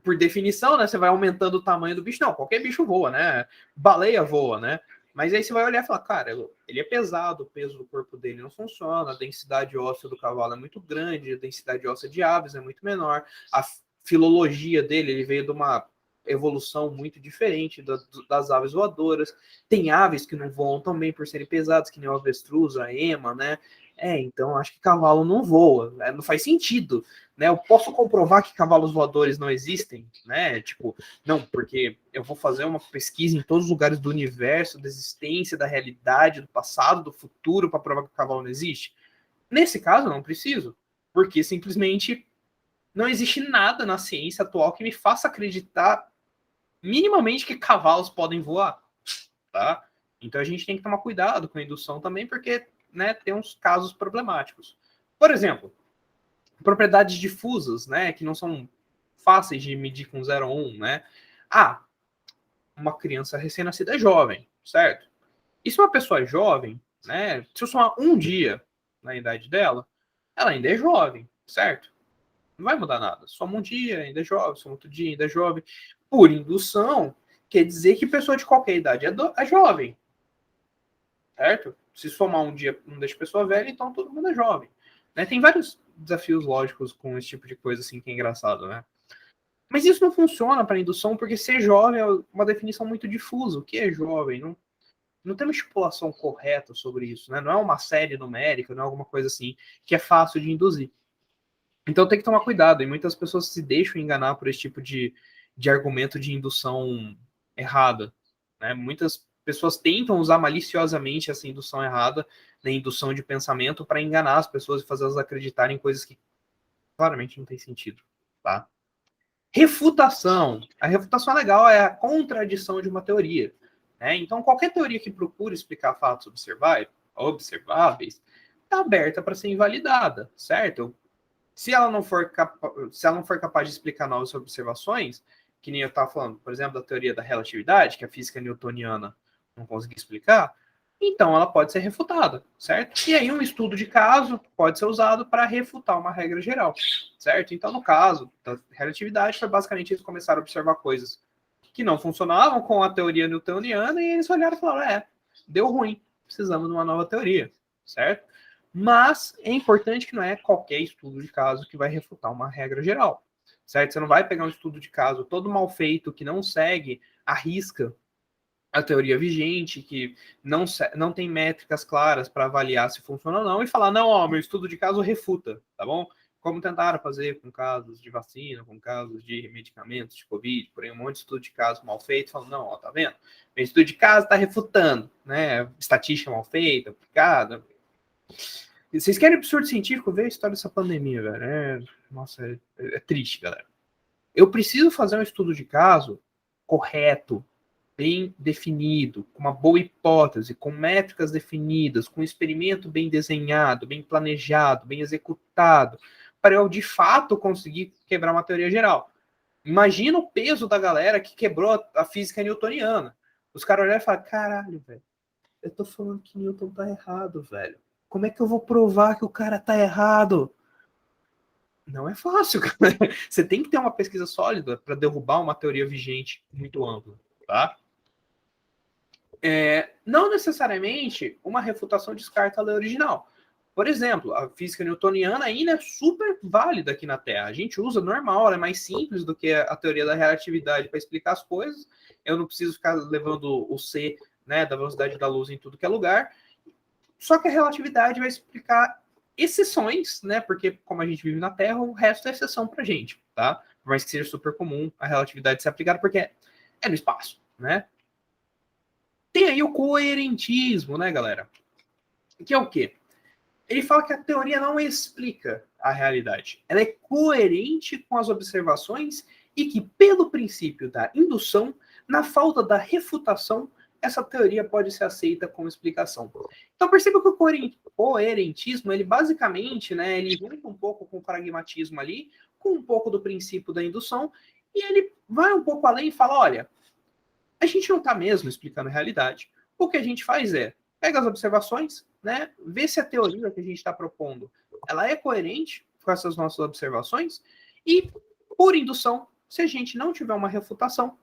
Por definição, né? Você vai aumentando o tamanho do bicho. Não, qualquer bicho voa, né? Baleia voa, né? Mas aí você vai olhar e falar, cara, ele é pesado, o peso do corpo dele não funciona, a densidade óssea do cavalo é muito grande, a densidade óssea de aves é muito menor, a filologia dele, ele veio de uma evolução muito diferente das aves voadoras. Tem aves que não voam também por serem pesadas, que nem o avestruz, a ema, né? Então acho que cavalo não voa, né? Não faz sentido, né? Eu posso comprovar que cavalos voadores não existem, né? Tipo, não, porque eu vou fazer uma pesquisa em todos os lugares do universo, da existência, da realidade, do passado, do futuro, para provar que o cavalo não existe. Nesse caso, eu não preciso, porque simplesmente não existe nada na ciência atual que me faça acreditar minimamente que cavalos podem voar, tá? Então a gente tem que tomar cuidado com a indução também, porque, né, tem uns casos problemáticos. Por exemplo, propriedades difusas, né, que não são fáceis de medir com 0 a 1, né? Uma criança recém-nascida é jovem, certo? E se uma pessoa é jovem, né, se eu somar um dia na idade dela, ela ainda é jovem, certo? Não vai mudar nada. Soma um dia, ainda é jovem, soma outro dia, ainda é jovem. Por indução, quer dizer que pessoa de qualquer idade é jovem, certo? Se somar um dia, não deixa pessoa velha, então todo mundo é jovem. Né? Tem vários desafios lógicos com esse tipo de coisa assim que é engraçado, né? Mas isso não funciona para indução porque ser jovem é uma definição muito difusa. O que é jovem? Não tem uma estipulação correta sobre isso, né? Não é uma série numérica, não é alguma coisa assim que é fácil de induzir. Então tem que tomar cuidado, e muitas pessoas se deixam enganar por esse tipo de argumento de indução errada. Né? Muitas pessoas tentam usar maliciosamente essa indução errada, né, indução de pensamento, para enganar as pessoas e fazer elas acreditarem em coisas que claramente não tem sentido. Tá? Refutação. A refutação legal é a contradição de uma teoria. Né? Então, qualquer teoria que procure explicar fatos observáveis está aberta para ser invalidada, certo? Se ela não for capaz de explicar novas observações, que nem eu estava falando, por exemplo, da teoria da relatividade, que a física newtoniana não conseguiu explicar, então ela pode ser refutada, certo? E aí um estudo de caso pode ser usado para refutar uma regra geral, certo? Então, no caso da relatividade, foi basicamente eles começaram a observar coisas que não funcionavam com a teoria newtoniana e eles olharam e falaram, deu ruim, precisamos de uma nova teoria, certo? Mas é importante que não é qualquer estudo de caso que vai refutar uma regra geral, certo? Você não vai pegar um estudo de caso todo mal feito, que não segue a risca a teoria vigente, que não tem métricas claras para avaliar se funciona ou não, e falar, não, ó, meu estudo de caso refuta, tá bom? Como tentaram fazer com casos de vacina, com casos de medicamentos de Covid, por aí um monte de estudo de caso mal feito, falando, não, ó, tá vendo? Meu estudo de caso está refutando, né? Estatística mal feita, aplicada. Vocês querem absurdo científico? Ver a história dessa pandemia, velho. Nossa, é triste, galera. Eu preciso fazer um estudo de caso correto, bem definido, com uma boa hipótese, com métricas definidas, com um experimento bem desenhado, bem planejado, bem executado, para eu de fato conseguir quebrar uma teoria geral. Imagina o peso da galera que quebrou a física newtoniana. Os caras olharam e falaram, caralho, velho, eu tô falando que Newton tá errado, velho. Como é que eu vou provar que o cara tá errado? Não é fácil, cara. Você tem que ter uma pesquisa sólida para derrubar uma teoria vigente muito ampla, tá? Não necessariamente uma refutação descarta a lei original. Por exemplo, a física newtoniana ainda é super válida aqui na Terra. A gente usa normal, ela é mais simples do que a teoria da relatividade para explicar as coisas. Eu não preciso ficar levando o C, né, da velocidade da luz em tudo que é lugar. Só que a relatividade vai explicar exceções, né? Porque como a gente vive na Terra, o resto é exceção para a gente, tá? Por mais que seja super comum a relatividade ser aplicada, porque é no espaço, né? Tem aí o coerentismo, né, galera? Que é o quê? Ele fala que a teoria não explica a realidade. Ela é coerente com as observações e que, pelo princípio da indução, na falta da refutação, essa teoria pode ser aceita como explicação. Então perceba que o coerentismo, ele basicamente, né, ele junta um pouco com o pragmatismo ali, com um pouco do princípio da indução, e ele vai um pouco além e fala, olha, a gente não está mesmo explicando a realidade. O que a gente faz é, pega as observações, né, vê se a teoria que a gente está propondo, ela é coerente com essas nossas observações, e, por indução, se a gente não tiver uma refutação,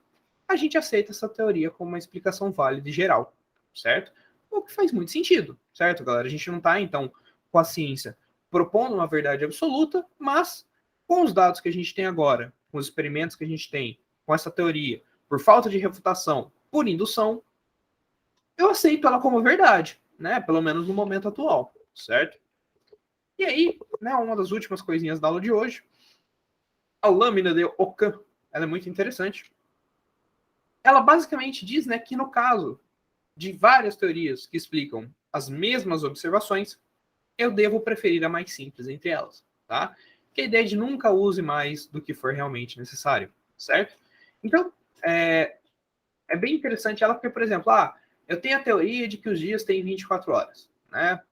a gente aceita essa teoria como uma explicação válida e geral, certo? O que faz muito sentido, certo, galera? A gente não está, então, com a ciência propondo uma verdade absoluta, mas com os dados que a gente tem agora, com os experimentos que a gente tem, com essa teoria por falta de refutação, por indução, eu aceito ela como verdade, né? Pelo menos no momento atual, certo? E aí, né, uma das últimas coisinhas da aula de hoje, a lâmina de Ockham, ela é muito interessante. Ela basicamente diz, né, que no caso de várias teorias que explicam as mesmas observações, eu devo preferir a mais simples entre elas, tá? Que a ideia de nunca use mais do que for realmente necessário, certo? Então, é bem interessante ela, porque, por exemplo, eu tenho a teoria de que os dias têm 24 horas, né?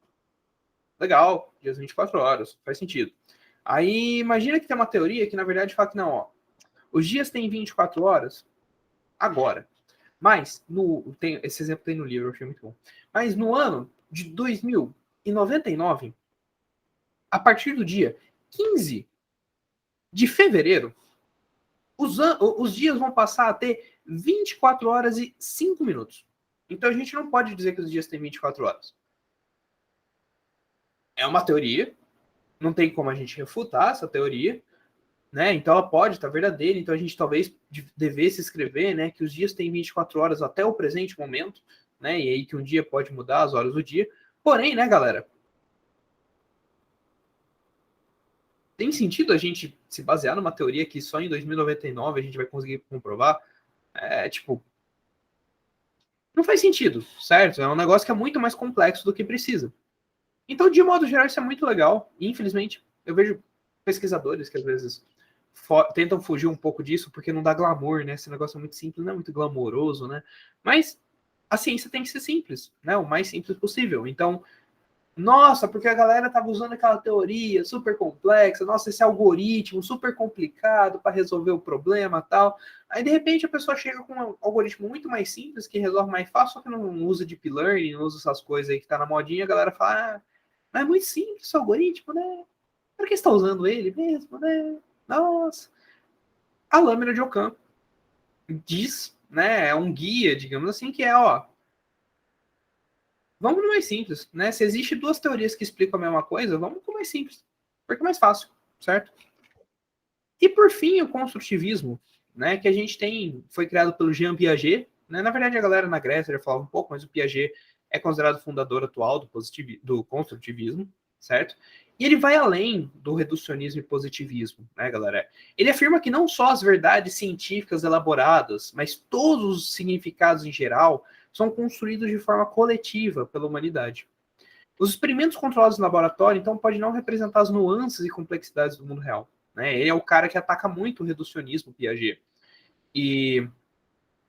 Legal, dias 24 horas, faz sentido. Aí, imagina que tem uma teoria que, na verdade, fala que não, ó, os dias têm 24 horas agora. Mas, esse exemplo tem no livro, eu achei muito bom. Mas no ano de 2099, a partir do dia 15 de fevereiro, os dias vão passar a ter 24 horas e 5 minutos. Então a gente não pode dizer que os dias têm 24 horas. É uma teoria, não tem como a gente refutar essa teoria, né? Então ela pode estar verdadeira, então a gente talvez devesse escrever, né, que os dias têm 24 horas até o presente momento, né? E aí que um dia pode mudar as horas do dia. Porém, né, galera, tem sentido a gente se basear numa teoria que só em 2099 a gente vai conseguir comprovar? Tipo, não faz sentido, certo? É um negócio que é muito mais complexo do que precisa. Então, de modo geral, isso é muito legal. E, infelizmente, eu vejo pesquisadores que às vezes tentam fugir um pouco disso porque não dá glamour, né? Esse negócio é muito simples, não é muito glamouroso, né? Mas a ciência tem que ser simples, né? O mais simples possível. Então, nossa, porque a galera estava usando aquela teoria super complexa, nossa, esse algoritmo super complicado para resolver o problema tal. Aí, de repente, a pessoa chega com um algoritmo muito mais simples, que resolve mais fácil, só que não usa deep learning, não usa essas coisas aí que tá na modinha, a galera fala, mas é muito simples esse algoritmo, né? Para que está usando ele mesmo, né? Nossa. A lâmina de Ockham diz, né, é um guia, digamos assim, que vamos no mais simples, né? Se existe duas teorias que explicam a mesma coisa, vamos com o mais simples, porque é mais fácil, certo? E por fim, o construtivismo, né, que a gente tem, foi criado pelo Jean Piaget, né? Na verdade a galera na Grécia já falava um pouco, mas o Piaget é considerado o fundador atual do construtivismo, certo? E ele vai além do reducionismo e positivismo, né, galera? Ele afirma que não só as verdades científicas elaboradas, mas todos os significados em geral são construídos de forma coletiva pela humanidade. Os experimentos controlados no laboratório, então, podem não representar as nuances e complexidades do mundo real. Né? Ele é o cara que ataca muito o reducionismo, Piaget. E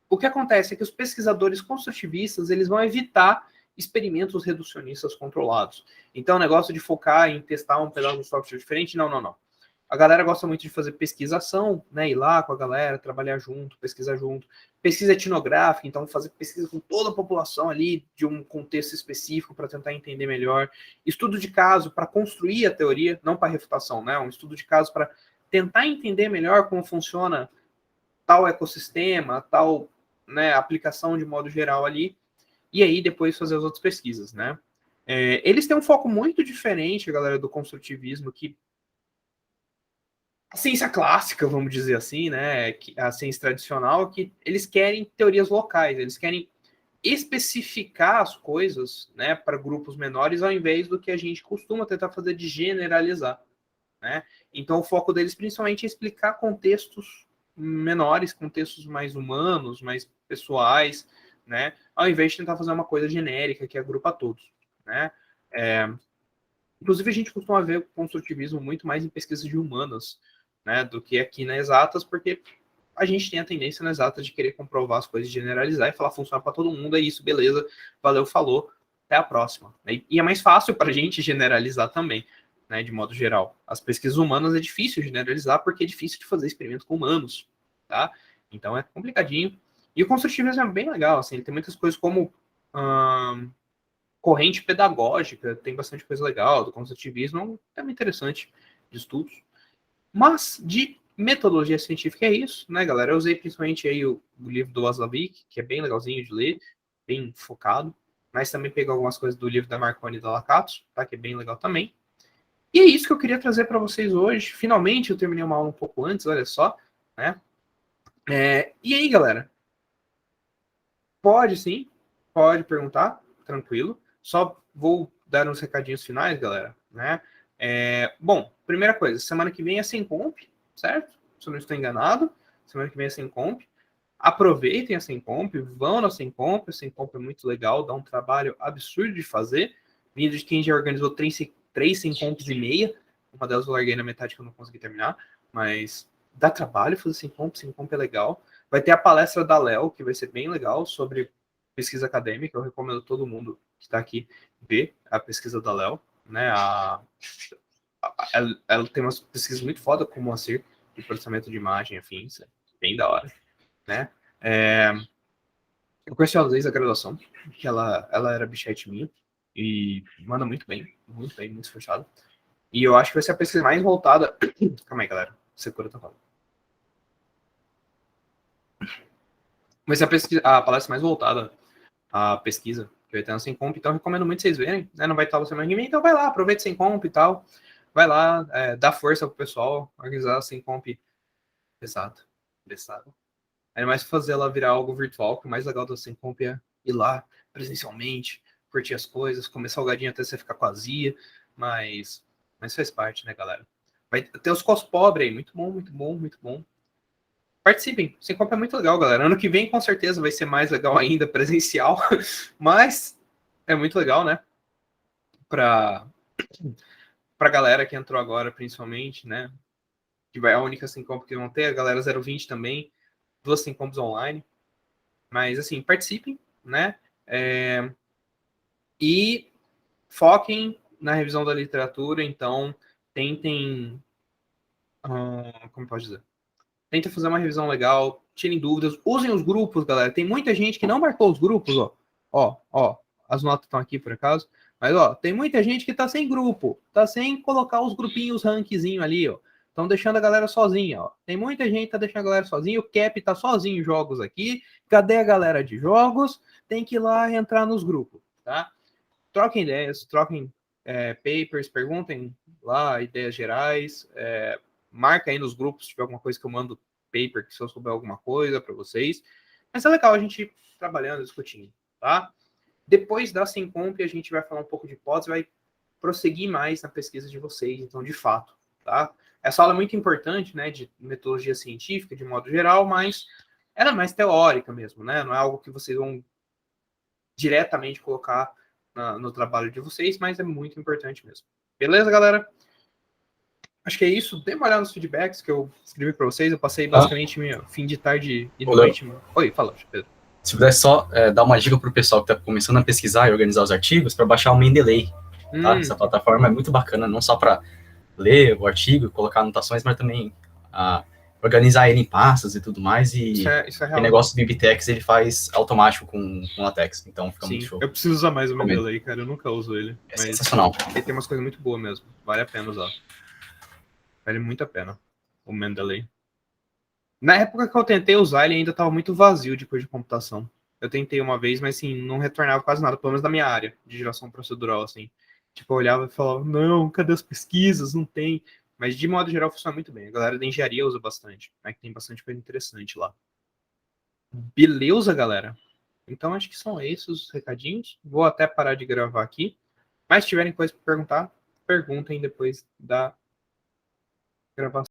o que acontece é que os pesquisadores construtivistas eles vão evitar experimentos reducionistas controlados. Então, o negócio de focar em testar um pedaço de software diferente, não. A galera gosta muito de fazer pesquisação, né? Ir lá com a galera, trabalhar junto, pesquisar junto. Pesquisa etnográfica, então fazer pesquisa com toda a população ali, de um contexto específico, para tentar entender melhor. Estudo de caso para construir a teoria, não para refutação, né? Um estudo de caso para tentar entender melhor como funciona tal ecossistema, tal, né, aplicação de modo geral ali. E aí depois fazer as outras pesquisas, né? Eles têm um foco muito diferente, galera, do construtivismo, que a ciência clássica, vamos dizer assim, né, a ciência tradicional, que eles querem teorias locais, eles querem especificar as coisas, né, para grupos menores, ao invés do que a gente costuma tentar fazer de generalizar, né? Então o foco deles principalmente é explicar contextos menores, contextos mais humanos, mais pessoais, né, ao invés de tentar fazer uma coisa genérica que agrupa todos, né? Inclusive a gente costuma ver o construtivismo muito mais em pesquisas de humanas, né, do que aqui nas exatas, porque a gente tem a tendência nas exatas de querer comprovar as coisas, generalizar e falar funciona para todo mundo, é isso, beleza, valeu, falou, até a próxima. E é mais fácil para a gente generalizar também, né, de modo geral. As pesquisas humanas é difícil generalizar porque é difícil de fazer experimento com humanos, tá? Então é complicadinho. E o construtivismo é bem legal, assim, ele tem muitas coisas como corrente pedagógica, tem bastante coisa legal, do construtivismo, é um tema interessante de estudos. Mas de metodologia científica é isso, né, galera? Eu usei principalmente aí o livro do Waslavic, que é bem legalzinho de ler, bem focado, mas também peguei algumas coisas do livro da Marconi e da Lakatos, tá? Que é bem legal também. E é isso que eu queria trazer para vocês hoje. Finalmente eu terminei uma aula um pouco antes, olha só, né? E aí, galera? Pode sim, pode perguntar, tranquilo. Só vou dar uns recadinhos finais, galera, né? Bom, primeira coisa, semana que vem é sem comp, certo? Se eu não estou enganado, semana que vem é sem comp. Aproveitem a sem comp, vão na sem comp, a sem comp é muito legal, dá um trabalho absurdo de fazer. Vindo de quem já organizou três sem comps e meia, uma delas eu larguei na metade que eu não consegui terminar, mas dá trabalho fazer sem comp é legal. Vai ter a palestra da Léo, que vai ser bem legal, sobre pesquisa acadêmica. Eu recomendo todo mundo que está aqui ver a pesquisa da Léo. Né? Ela tem umas pesquisas muito foda como o Moacir, de processamento de imagem, afins, bem da hora. Né? Eu conheci ela desde a graduação, que ela era bichete minha, e manda muito bem, muito esforçado. E eu acho que vai ser a pesquisa mais voltada. Calma aí, galera. Segura a falando. Vai ser a palestra mais voltada à pesquisa que vai ter na Sem Comp, então eu recomendo muito vocês verem. Né? Não vai estar semana que vem, então vai lá, aproveita Sem Comp e tal. Vai lá, dá força pro pessoal, organizar a Sem Comp. Exato. Ainda mais fazer ela virar algo virtual, que o mais legal da Sem Comp é ir lá presencialmente, curtir as coisas, comer salgadinho até você ficar com azia, mas faz parte, né, galera? Vai ter os cos pobres aí, muito bom. Participem, Sem Comp é muito legal, galera. Ano que vem, com certeza, vai ser mais legal ainda, presencial, mas é muito legal, né? Pra galera que entrou agora, principalmente, né? Que vai a única Sem Comp que vão ter, a galera 020 também, 2 Sem Comps online. Mas, assim, participem, né? E foquem na revisão da literatura, então tentem. Como pode dizer? Tentem fazer uma revisão legal, tirem dúvidas, usem os grupos, galera. Tem muita gente que não marcou os grupos, ó. As notas estão aqui por acaso. Mas, tem muita gente que tá sem grupo, tá sem colocar os grupinhos rankzinho ali, ó. Estão deixando a galera sozinha, ó. Tem muita gente que tá deixando a galera sozinha. O Cap tá sozinho em jogos aqui. Cadê a galera de jogos? Tem que ir lá entrar nos grupos, tá? Troquem ideias, troquem papers, perguntem lá ideias gerais, marca aí nos grupos se tiver alguma coisa que eu mando paper, se eu souber alguma coisa para vocês. Mas é legal a gente trabalhando, discutindo, tá? Depois da Semcomp, a gente vai falar um pouco de pós, vai prosseguir mais na pesquisa de vocês, então, de fato, tá? Essa aula é muito importante, né, de metodologia científica, de modo geral, mas ela é mais teórica mesmo, né? Não é algo que vocês vão diretamente colocar no trabalho de vocês, mas é muito importante mesmo. Beleza, galera? Acho que é isso. Dê uma olhada nos feedbacks que eu escrevi para vocês. Eu passei basicamente meu fim de tarde e noite. Mano. Oi, fala, Pedro. Se pudesse só dar uma dica para o pessoal que está começando a pesquisar e organizar os artigos, para baixar o Mendeley. Tá? Essa plataforma é muito bacana, não só para ler o artigo e colocar anotações, mas também organizar ele em pastas e tudo mais. E isso é real. O negócio do Biblitex ele faz automático com LaTeX, então fica muito show. Eu preciso usar mais o Mendeley, cara. Eu nunca uso ele. É sensacional. Ele tem umas coisas muito boas mesmo. Vale a pena usar. Vale muito a pena o Mendeley. Na época que eu tentei usar, ele ainda estava muito vazio de coisa de computação. Eu tentei uma vez, mas assim, não retornava quase nada, pelo menos na minha área de geração procedural, assim. Tipo, eu olhava e falava, não, cadê as pesquisas? Não tem. Mas de modo geral funciona muito bem. A galera da engenharia usa bastante. Né? Que tem bastante coisa interessante lá. Beleza, galera? Então acho que são esses os recadinhos. Vou até parar de gravar aqui. Mas se tiverem coisa para perguntar, perguntem depois da gravação.